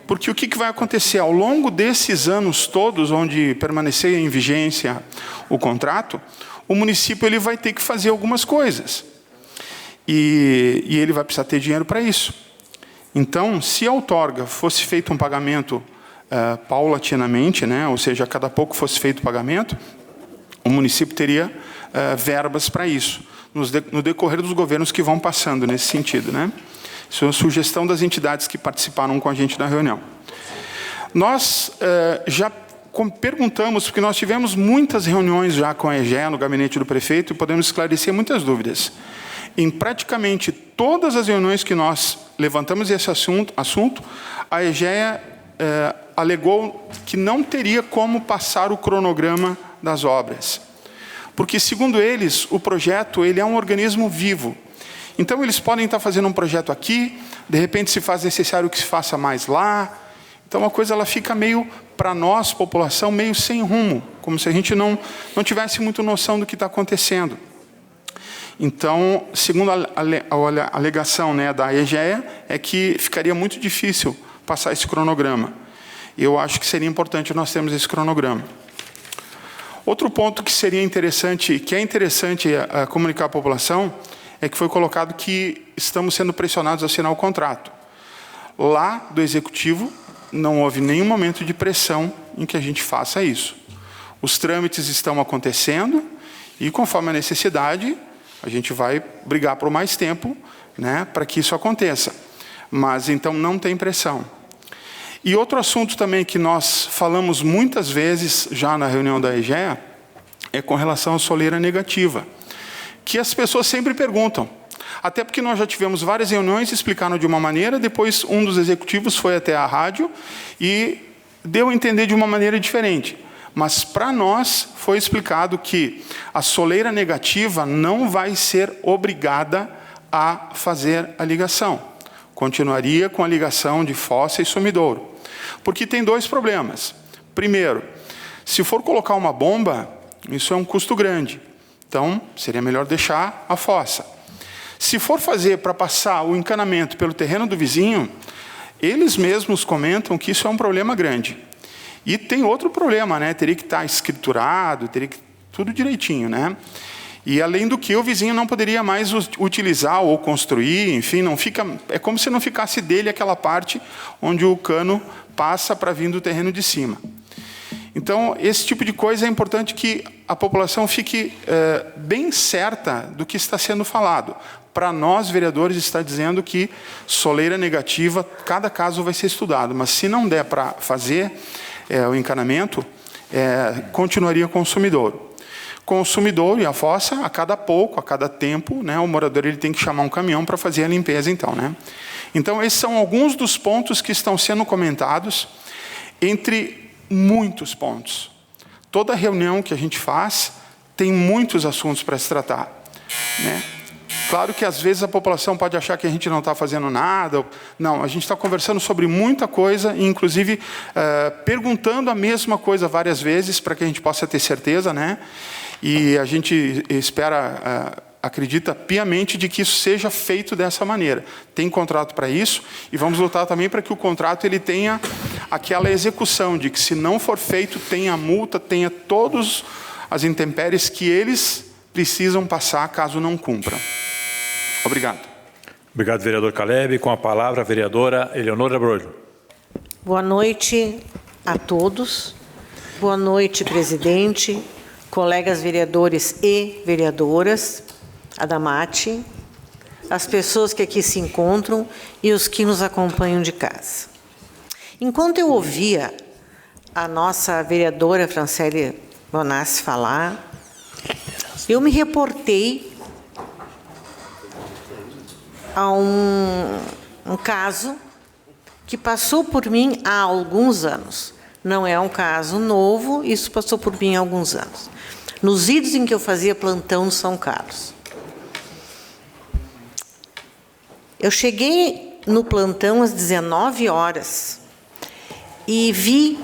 Porque o que vai acontecer? Ao longo desses anos todos, onde permanecer em vigência o contrato, o município ele vai ter que fazer algumas coisas. E ele vai precisar ter dinheiro para isso. Então, se a outorga fosse feito um pagamento paulatinamente, né? Ou seja, a cada pouco fosse feito o pagamento, o município teria verbas para isso, no decorrer dos governos que vão passando nesse sentido, né? Isso é uma sugestão das entidades que participaram com a gente da reunião. Nós já perguntamos, porque nós tivemos muitas reuniões já com a EGEA, no gabinete do prefeito, e podemos esclarecer muitas dúvidas. Em praticamente todas as reuniões que nós levantamos esse assunto, a EGEA alegou que não teria como passar o cronograma das obras. Porque, segundo eles, o projeto ele é um organismo vivo. Então, eles podem estar fazendo um projeto aqui, de repente se faz necessário que se faça mais lá. Então, a coisa ela fica meio, para nós, população, meio sem rumo, como se a gente não tivesse muito noção do que está acontecendo. Então, segundo a alegação, né, da EGEA, é que ficaria muito difícil passar esse cronograma. Eu acho que seria importante nós termos esse cronograma. Outro ponto que seria interessante, que é interessante comunicar à população, é que foi colocado que estamos sendo pressionados a assinar o contrato. Lá do Executivo, não houve nenhum momento de pressão em que a gente faça isso. Os trâmites estão acontecendo e, conforme a necessidade, a gente vai brigar por mais tempo, né, para que isso aconteça. Mas, então, não tem pressão. E outro assunto também que nós falamos muitas vezes já na reunião da EGEA é com relação à soleira negativa, que as pessoas sempre perguntam. Até porque nós já tivemos várias reuniões, explicaram de uma maneira, depois um dos executivos foi até a rádio e deu a entender de uma maneira diferente. Mas para nós foi explicado que a soleira negativa não vai ser obrigada a fazer a ligação. Continuaria com a ligação de fossa e sumidouro. Porque tem dois problemas. Primeiro, se for colocar uma bomba, isso é um custo grande. Então, seria melhor deixar a fossa. Se for fazer para passar o encanamento pelo terreno do vizinho, eles mesmos comentam que isso é um problema grande. E tem outro problema, né? Teria que estar escriturado, teria que tudo direitinho, né? E além do que o vizinho não poderia mais utilizar ou construir, enfim, não fica, é como se não ficasse dele aquela parte onde o cano passa para vir do terreno de cima. Então, esse tipo de coisa é importante que a população fique bem certa do que está sendo falado. Para nós, vereadores, está dizendo que soleira negativa, cada caso vai ser estudado, mas se não der para fazer o encanamento, continuaria com o sumidouro. Com o sumidouro e a fossa, a cada pouco, a cada tempo, né, o morador ele tem que chamar um caminhão para fazer a limpeza, então, né? Então, esses são alguns dos pontos que estão sendo comentados, entre muitos pontos. Toda reunião que a gente faz tem muitos assuntos para se tratar, né? Claro que às vezes a população pode achar que a gente não está fazendo nada. Não, a gente está conversando sobre muita coisa, e inclusive perguntando a mesma coisa várias vezes para que a gente possa ter certeza, né? E a gente espera, acredita piamente de que isso seja feito dessa maneira. Tem contrato para isso e vamos lutar também para que o contrato ele tenha aquela execução de que se não for feito, tenha multa, tenha todas as intempéries que eles precisam passar caso não cumpram. Obrigado. Obrigado, vereador Caleb. Com a palavra, a vereadora Eleonora Brolho. Boa noite a todos. Boa noite, presidente, colegas vereadores e vereadoras, Adamati, as pessoas que aqui se encontram e os que nos acompanham de casa. Enquanto eu ouvia a nossa vereadora Franciele Bonassi falar, eu me reportei a um caso que passou por mim há alguns anos. Não é um caso novo, isso passou por mim há alguns anos. Nos idos em que eu fazia plantão no São Carlos. Eu cheguei no plantão às 19 horas e vi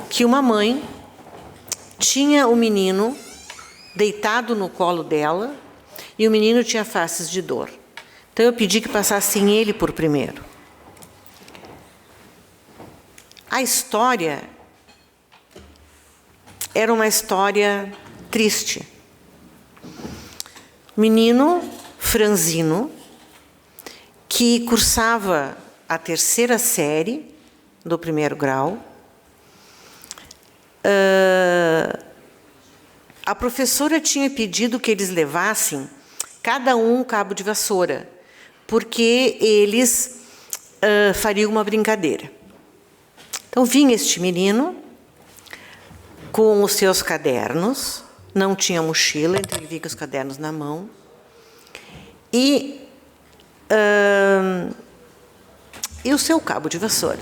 que uma mãe tinha o menino deitado no colo dela e o menino tinha faces de dor. Então, eu pedi que passassem ele por primeiro. A história era uma história triste. Menino franzino, que cursava a 3ª série do 1º grau, a professora tinha pedido que eles levassem cada um cabo de vassoura, porque eles fariam uma brincadeira. Então, vinha este menino com os seus cadernos, não tinha mochila, então ele vinha com os cadernos na mão, e o seu cabo de vassoura.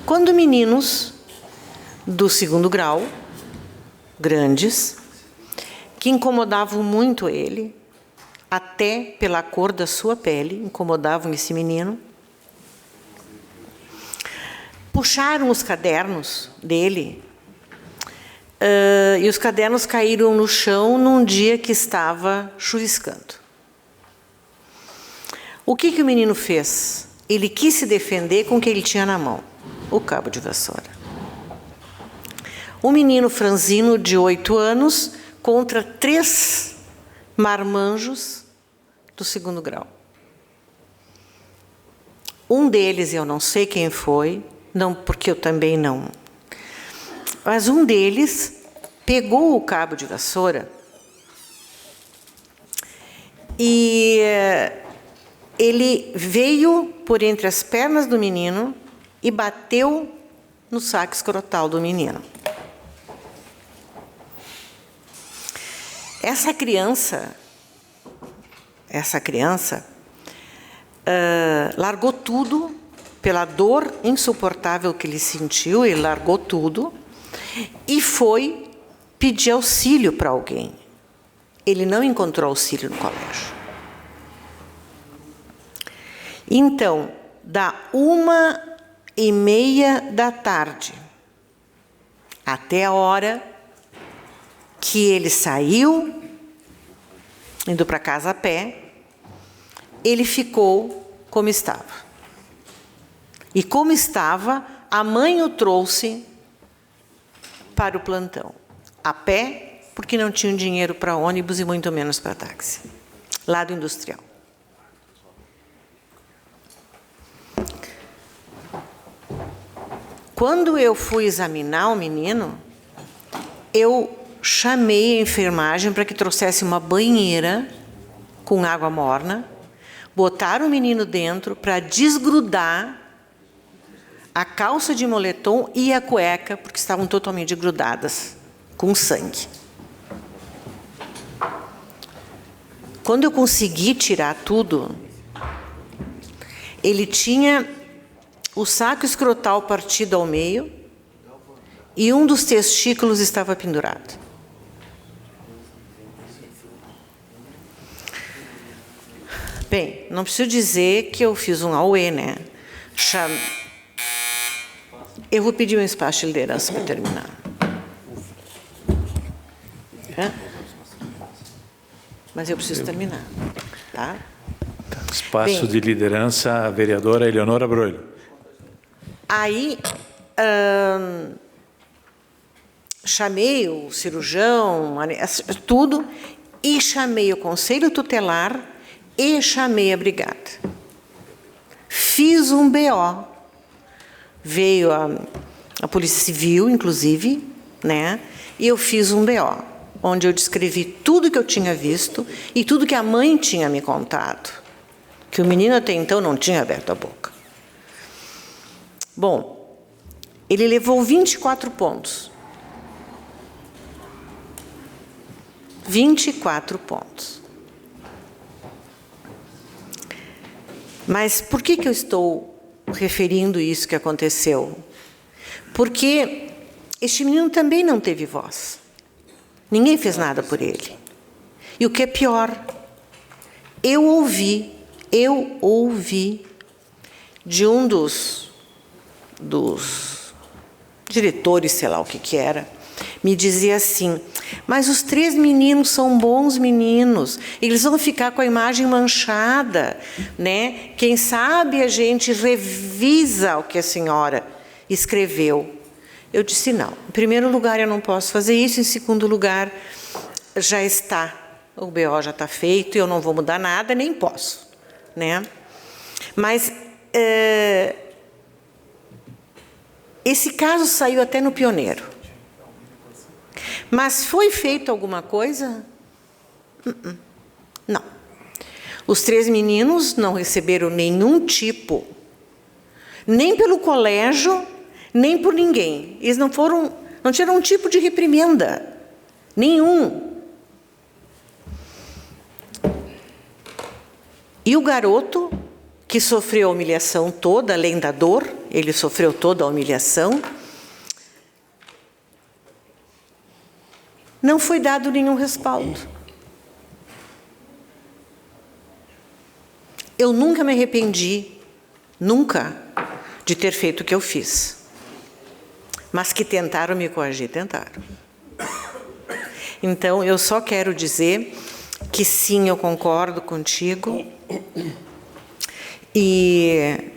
Quando meninos do 2º grau, grandes, que incomodavam muito ele, até pela cor da sua pele, incomodavam esse menino, puxaram os cadernos dele, e os cadernos caíram no chão num dia que estava chuviscando. O que o menino fez? Ele quis se defender com o que ele tinha na mão, o cabo de vassoura. Um menino franzino de 8 anos contra 3 marmanjos do 2º grau. Um deles, eu não sei quem foi, não, porque eu também não. Mas um deles pegou o cabo de vassoura e ele veio por entre as pernas do menino e bateu no saco escrotal do menino. Essa criança largou tudo pela dor insuportável que ele sentiu, ele largou tudo e foi pedir auxílio para alguém. Ele não encontrou auxílio no colégio. Então, da 1h30 da tarde até a hora que ele saiu, indo para casa a pé, ele ficou como estava. E como estava, a mãe o trouxe para o plantão, a pé, porque não tinham dinheiro para ônibus e muito menos para táxi, lá do industrial. Quando eu fui examinar o menino, eu chamei a enfermagem para que trouxesse uma banheira com água morna, botaram o menino dentro para desgrudar a calça de moletom e a cueca, porque estavam totalmente grudadas com sangue. Quando eu consegui tirar tudo, ele tinha o saco escrotal partido ao meio e um dos testículos estava pendurado. Bem, não preciso dizer que eu fiz um auê, né? Eu vou pedir um espaço de liderança para terminar. Mas eu preciso terminar, tá? Espaço de liderança, a vereadora Eleonora Broilho. Aí, chamei o cirurgião, tudo, e chamei o conselho tutelar e chamei a brigada. Fiz um BO. Veio a Polícia Civil, inclusive, né? E eu fiz um BO, onde eu descrevi tudo que eu tinha visto e tudo que a mãe tinha me contado, que o menino até então não tinha aberto a boca. Bom, ele levou 24 pontos. 24 pontos. Mas por que eu estou referindo isso que aconteceu? Porque este menino também não teve voz. Ninguém fez nada por ele. E o que é pior, eu ouvi de um dos diretores, sei lá o que era, me dizia assim: mas os 3 meninos são bons meninos, eles vão ficar com a imagem manchada, né? Quem sabe a gente revisa o que a senhora escreveu. Eu disse: não, em primeiro lugar eu não posso fazer isso, em segundo lugar já está, o BO já está feito, eu não vou mudar nada, nem posso, né? Mas Esse caso saiu até no Pioneiro. Mas foi feito alguma coisa? Não. Os 3 meninos não receberam nenhum tipo, nem pelo colégio, nem por ninguém. Eles não tiveram um tipo de reprimenda. Nenhum. E o garoto, que sofreu a humilhação toda, além da dor, ele sofreu toda a humilhação, não foi dado nenhum respaldo. Eu nunca me arrependi, nunca, de ter feito o que eu fiz. Mas que tentaram me coagir, tentaram. Então, eu só quero dizer que sim, eu concordo contigo. E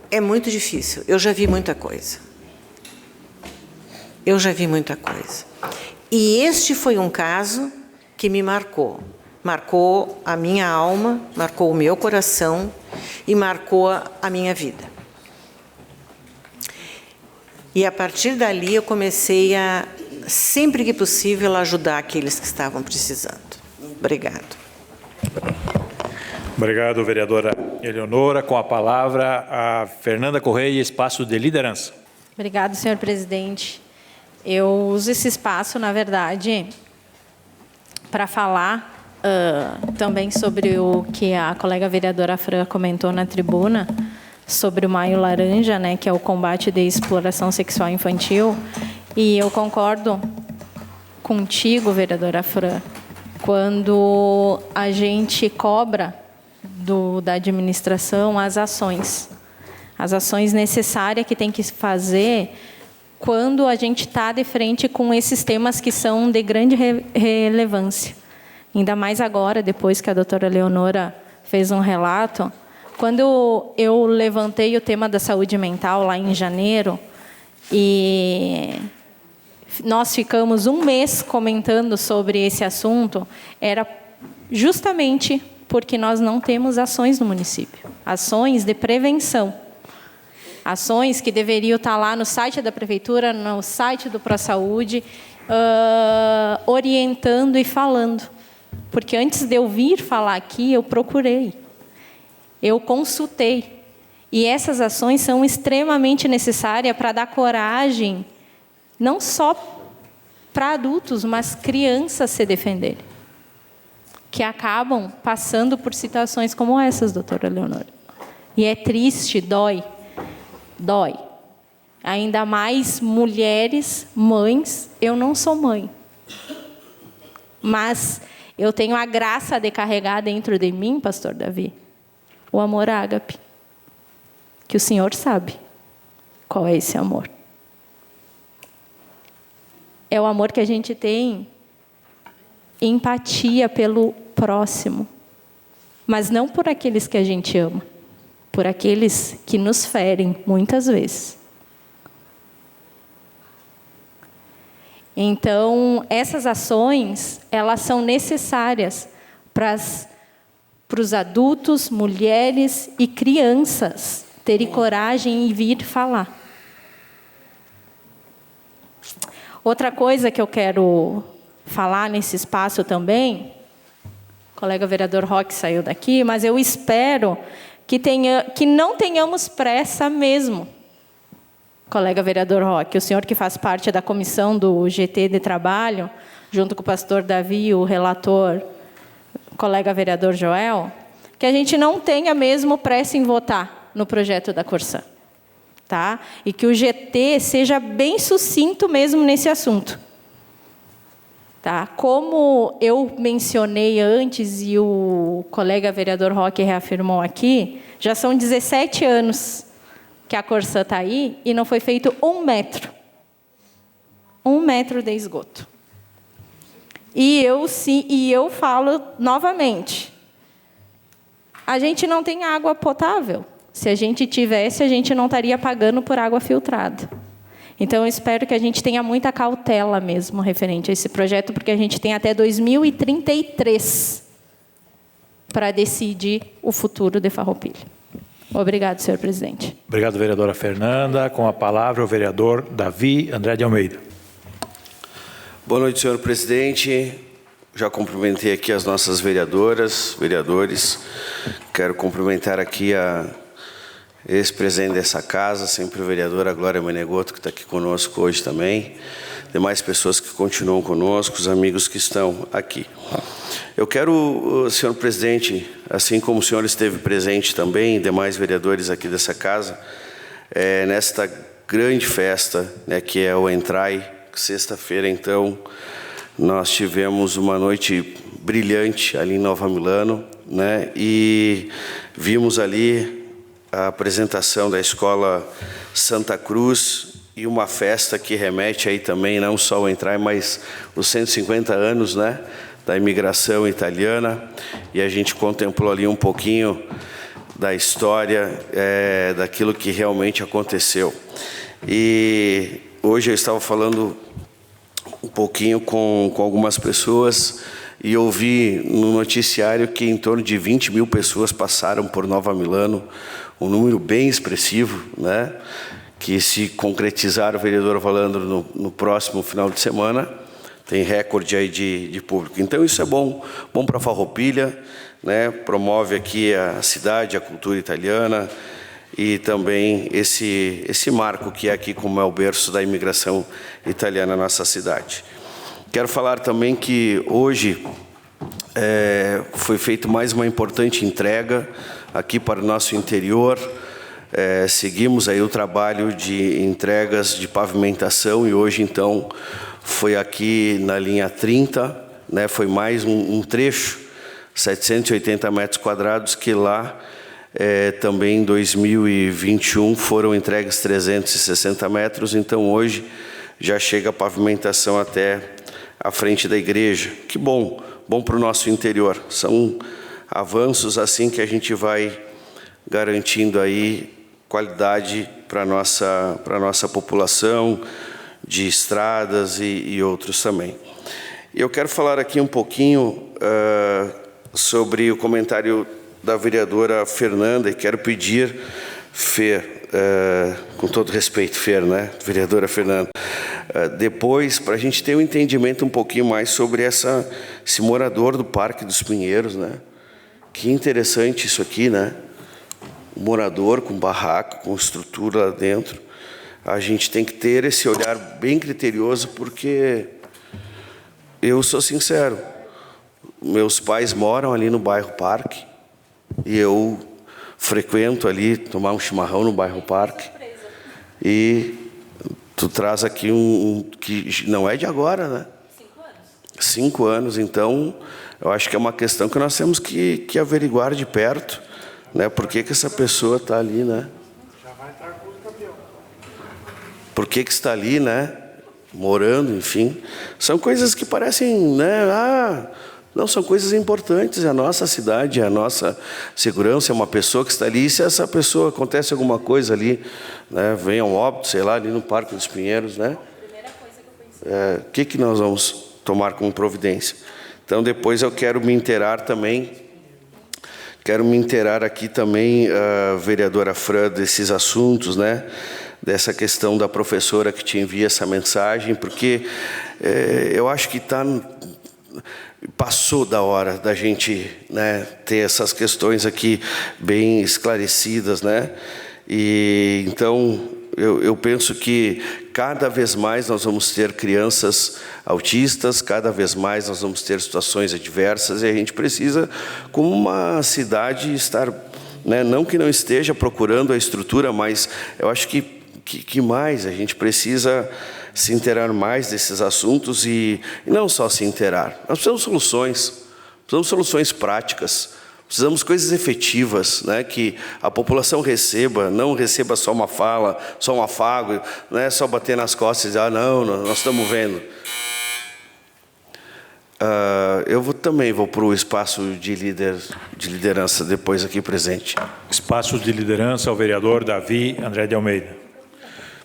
é muito difícil. Eu já vi muita coisa. Eu já vi muita coisa. E este foi um caso que me marcou. Marcou a minha alma, marcou o meu coração e marcou a minha vida. E a partir dali eu comecei a, sempre que possível, ajudar aqueles que estavam precisando. Obrigado. Obrigado, vereadora Eleonora. Com a palavra, a Fernanda Correia, espaço de liderança. Obrigado, senhor presidente. Eu uso esse espaço, na verdade, para falar também sobre o que a colega vereadora Fran comentou na tribuna, sobre o Maio Laranja, né, que é o combate de exploração sexual infantil. E eu concordo contigo, vereadora Fran, quando a gente cobra da administração as ações necessárias que tem que fazer quando a gente está de frente com esses temas que são de grande relevância. Ainda mais agora, depois que a doutora Leonora fez um relato. Quando eu levantei o tema da saúde mental lá em janeiro, e nós ficamos um mês comentando sobre esse assunto, era justamente porque nós não temos ações no município, ações de prevenção. Ações que deveriam estar lá no site da prefeitura, no site do ProSaúde, orientando e falando. Porque antes de eu vir falar aqui, eu procurei, eu consultei. E essas ações são extremamente necessárias para dar coragem, não só para adultos, mas crianças se defenderem, que acabam passando por situações como essas, doutora Leonora. E é triste, dói. Dói. Ainda mais mulheres, mães. Eu não sou mãe, mas eu tenho a graça de carregar dentro de mim, pastor Davi, o amor ágape, que o senhor sabe qual é esse amor. É o amor que a gente tem, empatia pelo próximo, mas não por aqueles que a gente ama, por aqueles que nos ferem muitas vezes. Então, essas ações, elas são necessárias para os adultos, mulheres e crianças terem coragem e vir falar. Outra coisa que eu quero falar nesse espaço também, o colega vereador Roque saiu daqui, mas eu espero que não tenhamos pressa mesmo. Colega vereador Roque, o senhor que faz parte da comissão do GT de trabalho, junto com o pastor Davi e o relator, colega vereador Joel, que a gente não tenha mesmo pressa em votar no projeto da Corsã, tá? E que o GT seja bem sucinto mesmo nesse assunto. Tá? Como eu mencionei antes e o colega vereador Roque reafirmou aqui, já são 17 anos que a Corsã está aí e não foi feito 1 metro. 1 metro de esgoto. E eu falo novamente, a gente não tem água potável. Se a gente tivesse, a gente não estaria pagando por água filtrada. Então, eu espero que a gente tenha muita cautela mesmo referente a esse projeto, porque a gente tem até 2033 para decidir o futuro de Farroupilha. Obrigado, senhor presidente. Obrigado, vereadora Fernanda. Com a palavra, o vereador Davi André de Almeida. Boa noite, senhor presidente. Já cumprimentei aqui as nossas vereadoras, vereadores. Quero cumprimentar aqui a ex-presidente dessa casa, sempre a vereadora Glória Menegoto, que está aqui conosco hoje também. Demais pessoas que continuam conosco, os amigos que estão aqui. Eu quero, senhor presidente, assim como o senhor esteve presente também, demais vereadores aqui dessa casa, nesta grande festa, né, que é o Entrai, sexta-feira, então, nós tivemos uma noite brilhante ali em Nova Milano, né, e vimos ali a apresentação da Escola Santa Cruz e uma festa que remete aí também, não só o Entrai, mas os 150 anos, né, da imigração italiana, e a gente contemplou ali um pouquinho da história, daquilo que realmente aconteceu. E hoje eu estava falando um pouquinho com algumas pessoas e ouvi no noticiário que em torno de 20 mil pessoas passaram por Nova Milano, um número bem expressivo, né, que se concretizar, o vereador falando no próximo final de semana, tem recorde aí de público. Então isso é bom para a Farroupilha, né? Promove aqui a cidade, a cultura italiana e também esse marco que é aqui como é o berço da imigração italiana na nossa cidade. Quero falar também que hoje foi feita mais uma importante entrega aqui para o nosso interior. Seguimos aí o trabalho de entregas de pavimentação e hoje então foi aqui na linha 30, né, foi mais um trecho, 780 metros quadrados, que lá também em 2021 foram entregues 360 metros, então hoje já chega a pavimentação até a frente da igreja. Que bom para o nosso interior. São avanços assim que a gente vai garantindo aí qualidade para a nossa população, de estradas e outros também. Eu quero falar aqui um pouquinho sobre o comentário da vereadora Fernanda e quero pedir, Fer, com todo respeito, Fer, né, vereadora Fernanda, depois, para a gente ter um entendimento um pouquinho mais sobre esse morador do Parque dos Pinheiros, né? Que interessante isso aqui, né? Um morador com barraco, com estrutura lá dentro. A gente tem que ter esse olhar bem criterioso, porque eu sou sincero, meus pais moram ali no bairro Parque e eu frequento ali tomar um chimarrão no bairro Parque. E tu traz aqui que não é de agora, né? 5 anos, então eu acho que é uma questão que nós temos que averiguar de perto, né? Por que essa pessoa está ali, né? Por que está ali, né? Morando, enfim. São coisas que parecem, né? Não, são coisas importantes. É a nossa cidade, é a nossa segurança, é uma pessoa que está ali. E se essa pessoa acontece alguma coisa ali, né? Vem a um óbito, sei lá, ali no Parque dos Pinheiros, né? O que nós vamos tomar como providência? Então, depois eu quero me inteirar também. Quero me inteirar aqui também, vereadora Fran, desses assuntos, né? Dessa questão da professora que te envia essa mensagem, porque eu acho que passou da hora da gente, né, ter essas questões aqui bem esclarecidas, né? E então eu penso que cada vez mais nós vamos ter crianças autistas, cada vez mais nós vamos ter situações adversas e a gente precisa, como uma cidade, estar, né, não que não esteja procurando a estrutura, mas eu acho que mais a gente precisa se inteirar mais desses assuntos e não só se inteirar. Nós precisamos soluções práticas, precisamos coisas efetivas, né, que a população receba, não receba só uma fala, só um afago, não é só bater nas costas e dizer, não, nós estamos vendo. Eu também vou para o espaço de liderança depois aqui presente. Espaço de liderança ao vereador Davi André de Almeida.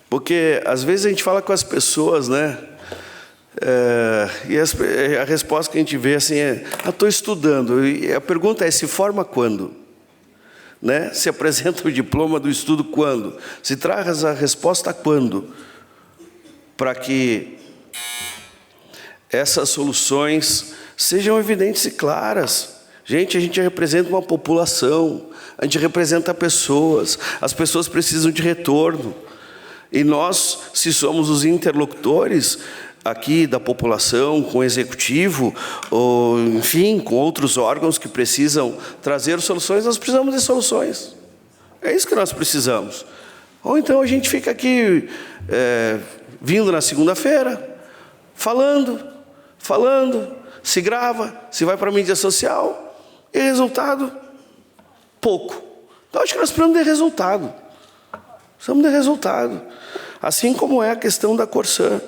Porque, às vezes, a gente fala com as pessoas, né? E a resposta que a gente vê assim estou estudando. E a pergunta é, se forma quando? né? Se apresenta o diploma do estudo quando? Se traz a resposta quando? Para que essas soluções sejam evidentes e claras. Gente, a gente representa uma população, a gente representa pessoas, as pessoas precisam de retorno. E nós, se somos os interlocutores aqui da população, com o executivo, ou, enfim, com outros órgãos que precisam trazer soluções, nós precisamos de soluções. É isso que nós precisamos. Ou então a gente fica aqui, vindo na segunda-feira, falando, se grava, se vai para a mídia social, e resultado, pouco. Então acho que nós precisamos de resultado. Precisamos de resultado. Assim como é a questão da Corsã,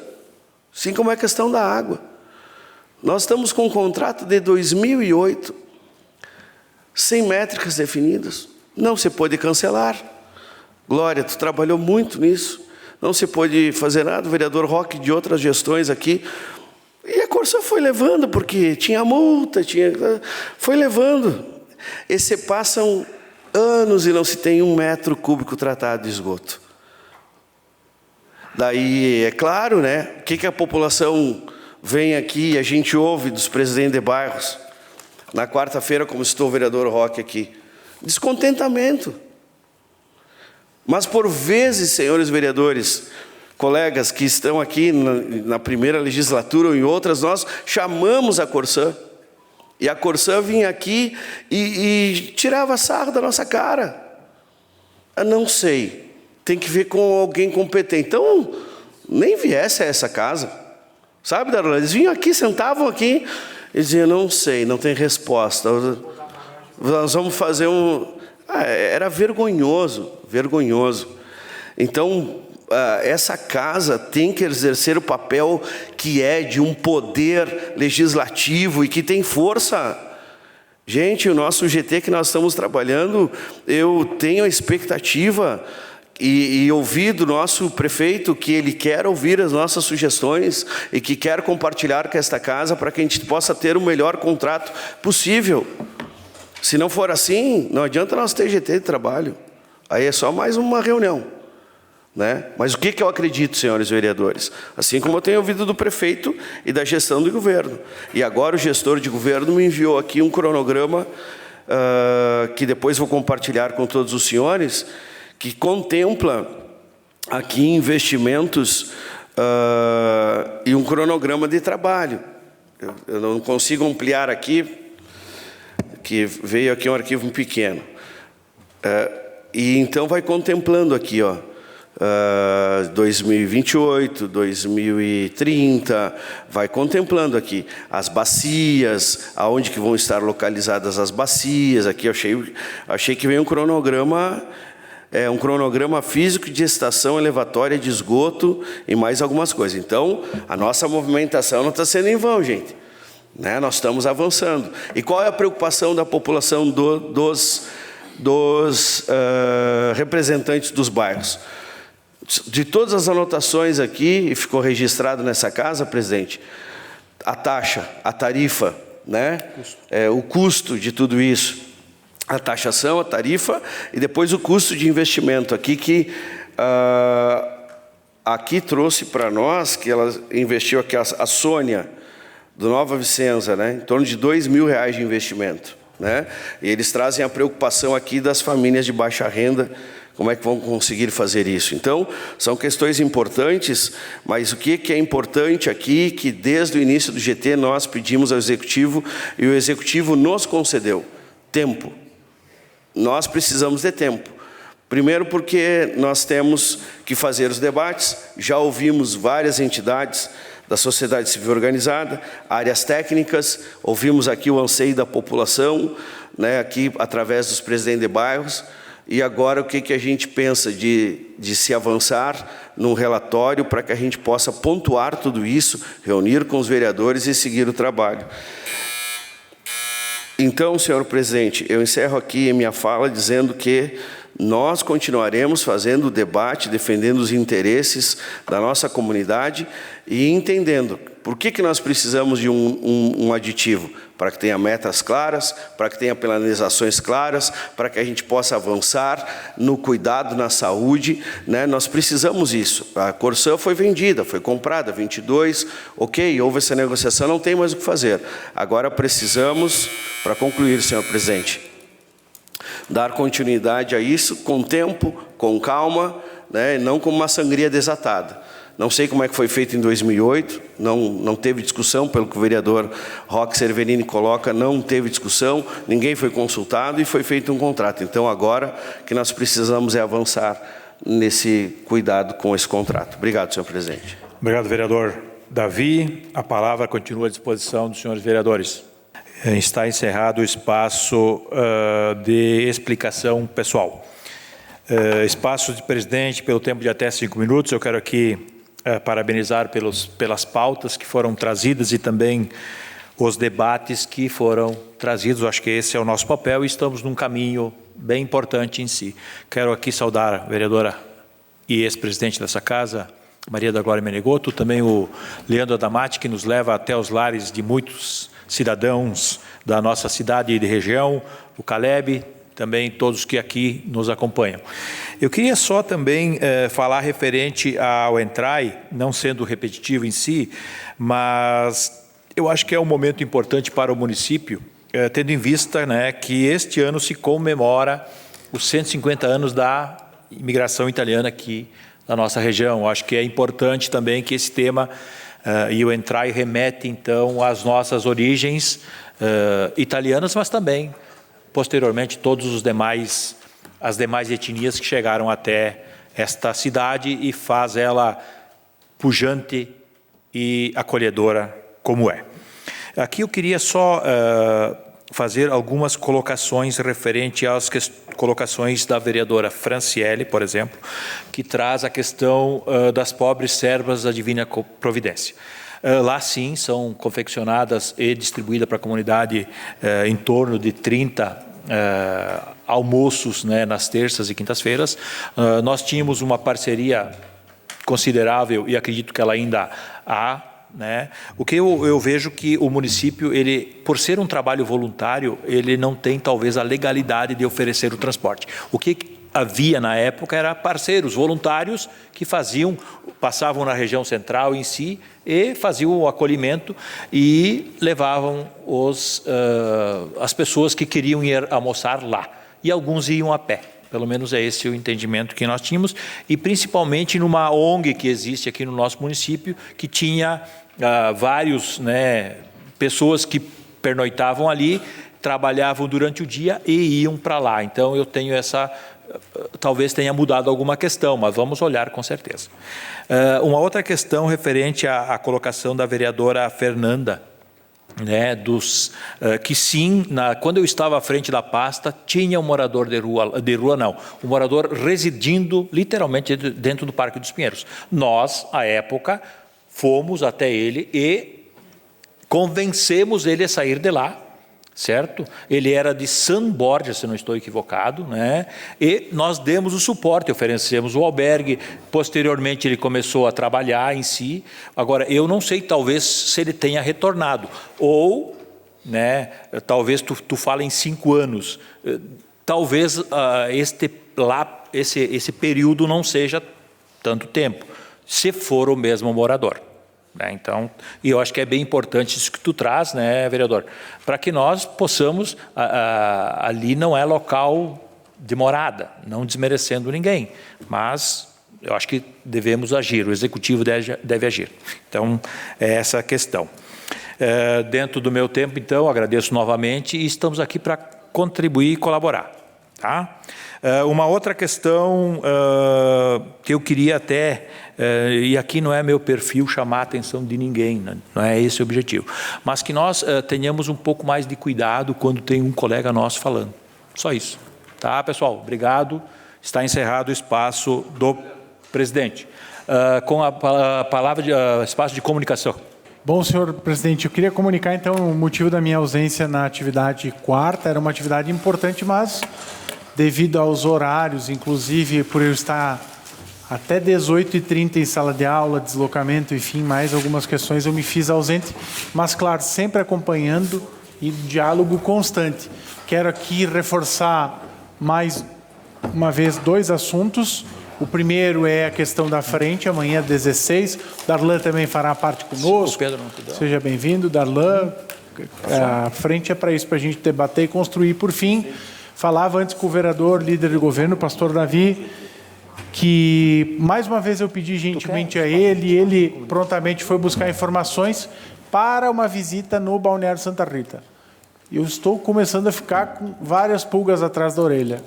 assim como é a questão da água. Nós estamos com um contrato de 2008, sem métricas definidas. Não se pode cancelar. Glória, tu trabalhou muito nisso. Não se pode fazer nada. O vereador Roque de outras gestões aqui. E a Corsã foi levando, porque tinha multa, foi levando. E se passam anos e não se tem 1 metro cúbico tratado de esgoto. Daí, é claro, né? O que a população vem aqui e a gente ouve dos presidentes de bairros? Na quarta-feira, como citou o vereador Roque aqui. Descontentamento. Mas por vezes, senhores vereadores, colegas que estão aqui na primeira legislatura ou em outras, nós chamamos a Corsã. E a Corsã vinha aqui e tirava sarro da nossa cara. Eu não sei, tem que ver com alguém competente. Então, nem viesse a essa casa. Sabe, Darlan? Eles vinham aqui, sentavam aqui e diziam, não sei, não tem resposta. Nós vamos fazer era vergonhoso, vergonhoso. Então, essa casa tem que exercer o papel que é de um poder legislativo e que tem força. Gente, o nosso GT que nós estamos trabalhando, eu tenho a expectativa e ouvi do nosso prefeito que ele quer ouvir as nossas sugestões e que quer compartilhar com esta casa para que a gente possa ter o melhor contrato possível. Se não for assim, não adianta nós ter GT de trabalho. Aí é só mais uma reunião. Né? Mas o que eu acredito, senhores vereadores? Assim como eu tenho ouvido do prefeito e da gestão do governo. E agora o gestor de governo me enviou aqui um cronograma que depois vou compartilhar com todos os senhores, que contempla aqui investimentos e um cronograma de trabalho. Eu não consigo ampliar aqui, que veio aqui um arquivo pequeno. E então vai contemplando aqui, ó. 2028, 2030, vai contemplando aqui as bacias, aonde que vão estar localizadas as bacias. Aqui eu achei que vem um cronograma, um cronograma físico de estação elevatória de esgoto e mais algumas coisas. Então, a nossa movimentação não está sendo em vão, gente. Né? Nós estamos avançando. E qual é a preocupação da população dos representantes dos bairros? De todas as anotações aqui, e ficou registrado nessa casa, presidente, a taxa, a tarifa, né? O custo de tudo isso, a taxação, a tarifa, e depois o custo de investimento aqui, que aqui trouxe para nós, que ela investiu aqui, a Sônia, do Nova Vicenza, né? Em torno de R$2.000 de investimento, né? E eles trazem a preocupação aqui das famílias de baixa renda, como é que vão conseguir fazer isso? Então, são questões importantes, mas o que é importante aqui, que desde o início do GT nós pedimos ao Executivo, e o Executivo nos concedeu tempo. Nós precisamos de tempo. Primeiro porque nós temos que fazer os debates, já ouvimos várias entidades da sociedade civil organizada, áreas técnicas, ouvimos aqui o anseio da população, né, aqui através dos presidentes de bairros. E agora o que a gente pensa de se avançar num relatório para que a gente possa pontuar tudo isso, reunir com os vereadores e seguir o trabalho. Então, senhor presidente, eu encerro aqui minha fala dizendo que nós continuaremos fazendo o debate, defendendo os interesses da nossa comunidade e entendendo Por que nós precisamos de um aditivo? Para que tenha metas claras, para que tenha penalizações claras, para que a gente possa avançar no cuidado, na saúde, né? Nós precisamos disso. A Corsã foi vendida, foi comprada, 22, ok, houve essa negociação, não tem mais o que fazer. Agora precisamos, para concluir, senhor presidente, dar continuidade a isso com tempo, com calma, né? Não como uma sangria desatada. Não sei como é que foi feito em 2008, não teve discussão, pelo que o vereador Roque Cerverini coloca, não teve discussão, ninguém foi consultado e foi feito um contrato. Então, agora, o que nós precisamos é avançar nesse cuidado com esse contrato. Obrigado, senhor presidente. Obrigado, vereador Davi. A palavra continua à disposição dos senhores vereadores. Está encerrado o espaço de explicação pessoal. Espaço de presidente pelo tempo de até 5 minutos. Eu quero aqui parabenizar pelas pautas que foram trazidas e também os debates que foram trazidos. Eu acho que esse é o nosso papel e estamos num caminho bem importante em si. Quero aqui saudar a vereadora e ex-presidente dessa casa, Maria da Glória Menegoto, também o Leandro Adamati, que nos leva até os lares de muitos cidadãos da nossa cidade e de região, o Caleb, também todos que aqui nos acompanham. Eu queria só também falar referente ao ENTRAI, não sendo repetitivo em si, mas eu acho que é um momento importante para o município, tendo em vista, né, que este ano se comemora os 150 anos da imigração italiana aqui na nossa região. Eu acho que é importante também que esse tema e o ENTRAI remete, então, às nossas origens italianas, mas também posteriormente todos as demais etnias que chegaram até esta cidade e faz ela pujante e acolhedora como é. Aqui eu queria só fazer algumas colocações referente às colocações da vereadora Franciele, por exemplo, que traz a questão das pobres servas da Divina Providência. Lá, sim, são confeccionadas e distribuídas para a comunidade em torno de 30 almoços, né, nas terças e quintas-feiras. Nós tínhamos uma parceria considerável e acredito que ela ainda há, né? O que eu vejo que o município, ele, por ser um trabalho voluntário, ele não tem talvez a legalidade de oferecer o transporte. O que havia na época era parceiros voluntários que passavam na região central em si e faziam o acolhimento e levavam as pessoas que queriam ir almoçar lá. E alguns iam a pé. Pelo menos é esse o entendimento que nós tínhamos. E principalmente numa ONG que existe aqui no nosso município, que tinha vários, né, pessoas que pernoitavam ali, trabalhavam durante o dia e iam para lá. Então eu tenho talvez tenha mudado alguma questão, mas vamos olhar com certeza. Uma outra questão referente à colocação da vereadora Fernanda, né, que sim, quando eu estava à frente da pasta, tinha um morador um morador residindo literalmente dentro do Parque dos Pinheiros. Nós, à época, fomos até ele e convencemos ele a sair de lá, certo? Ele era de San Borja, se não estou equivocado, né? E nós demos o suporte, oferecemos o albergue, posteriormente ele começou a trabalhar em si. Agora, eu não sei, talvez, se ele tenha retornado, ou, né, talvez tu fala em 5 anos, talvez esse período não seja tanto tempo, se for o mesmo morador. Então, e eu acho que é bem importante isso que tu traz, né, vereador, para que nós possamos, ali não é local de morada, não desmerecendo ninguém, mas eu acho que devemos agir, o executivo deve agir. Então, é essa a questão. Dentro do meu tempo, então, agradeço novamente e estamos aqui para contribuir e colaborar. Tá? Uma outra questão que eu queria até, e aqui não é meu perfil chamar a atenção de ninguém, não é esse o objetivo, mas que nós tenhamos um pouco mais de cuidado quando tem um colega nosso falando. Só isso. Tá, pessoal? Obrigado. Está encerrado o espaço do presidente. Com a palavra de espaço de comunicação. Bom, senhor presidente, eu queria comunicar, então, o motivo da minha ausência na atividade quarta. Era uma atividade importante, mas devido aos horários, inclusive por eu estar até 18h30 em sala de aula, deslocamento, enfim, mais algumas questões eu me fiz ausente, mas, claro, sempre acompanhando e diálogo constante. Quero aqui reforçar mais uma vez 2 assuntos. O primeiro é a questão da frente, amanhã 16. Darlan também fará parte conosco. Seja bem-vindo, Darlan. A frente é para isso, para a gente debater e construir. Por fim, falava antes com o vereador, líder de governo, pastor Davi, que mais uma vez eu pedi gentilmente a ele, e ele prontamente foi buscar informações para uma visita no Balneário Santa Rita. Eu estou começando a ficar com várias pulgas atrás da orelha.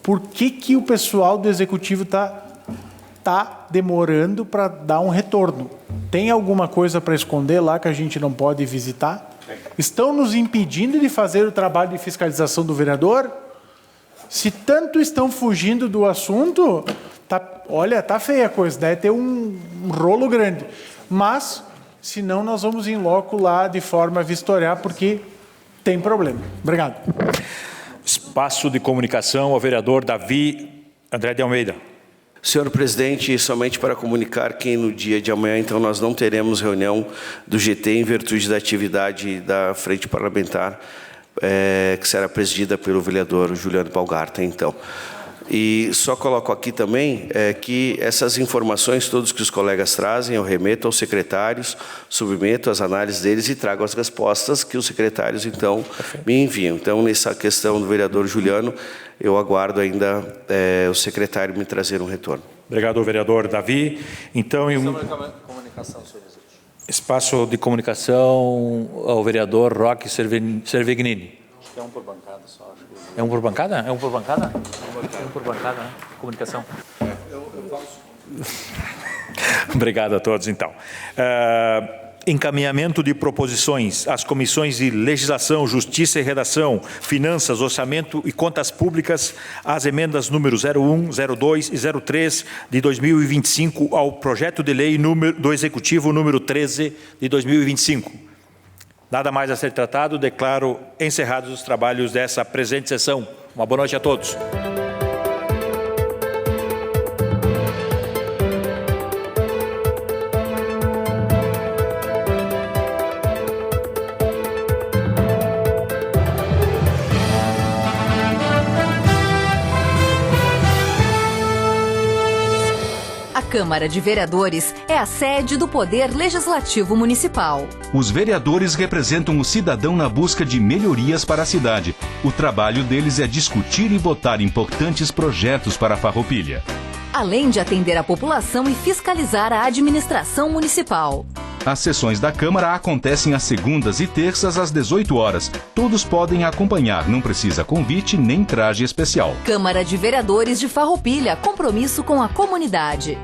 Por que o pessoal do Executivo tá demorando para dar um retorno? Tem alguma coisa para esconder lá que a gente não pode visitar? Estão nos impedindo de fazer o trabalho de fiscalização do vereador? Se tanto estão fugindo do assunto, olha, tá feia a coisa, deve ter um rolo grande. Mas, se não, nós vamos em loco lá de forma a vistoriar, porque tem problema. Obrigado. Espaço de comunicação ao vereador Davi André de Almeida. Senhor presidente, somente para comunicar que no dia de amanhã, então, nós não teremos reunião do GT em virtude da atividade da Frente Parlamentar, que será presidida pelo vereador Juliano Balgarta, então. E só coloco aqui também que essas informações, todas que os colegas trazem, eu remeto aos secretários, submeto as análises deles e trago as respostas que os secretários, então, me enviam. Então, nessa questão do vereador Juliano, eu aguardo ainda o secretário me trazer um retorno. Obrigado, vereador Davi. Então, espaço de comunicação ao vereador Roque Cervegnini. Acho que é um por bancada só. Acho que... É um por bancada? É um por bancada? É um por bancada, né? Comunicação. Eu posso. Obrigado a todos, então. Encaminhamento de proposições às comissões de Legislação, Justiça e Redação, Finanças, Orçamento e Contas Públicas, as emendas número 01, 02 e 03 de 2025 ao projeto de lei do Executivo número 13 de 2025. Nada mais a ser tratado, declaro encerrados os trabalhos dessa presente sessão. Uma boa noite a todos. A Câmara de Vereadores é a sede do Poder Legislativo Municipal. Os vereadores representam o cidadão na busca de melhorias para a cidade. O trabalho deles é discutir e votar importantes projetos para a Farroupilha. Além de atender a população e fiscalizar a administração municipal. As sessões da Câmara acontecem às segundas e terças às 18 horas. Todos podem acompanhar, não precisa convite nem traje especial. Câmara de Vereadores de Farroupilha, compromisso com a comunidade.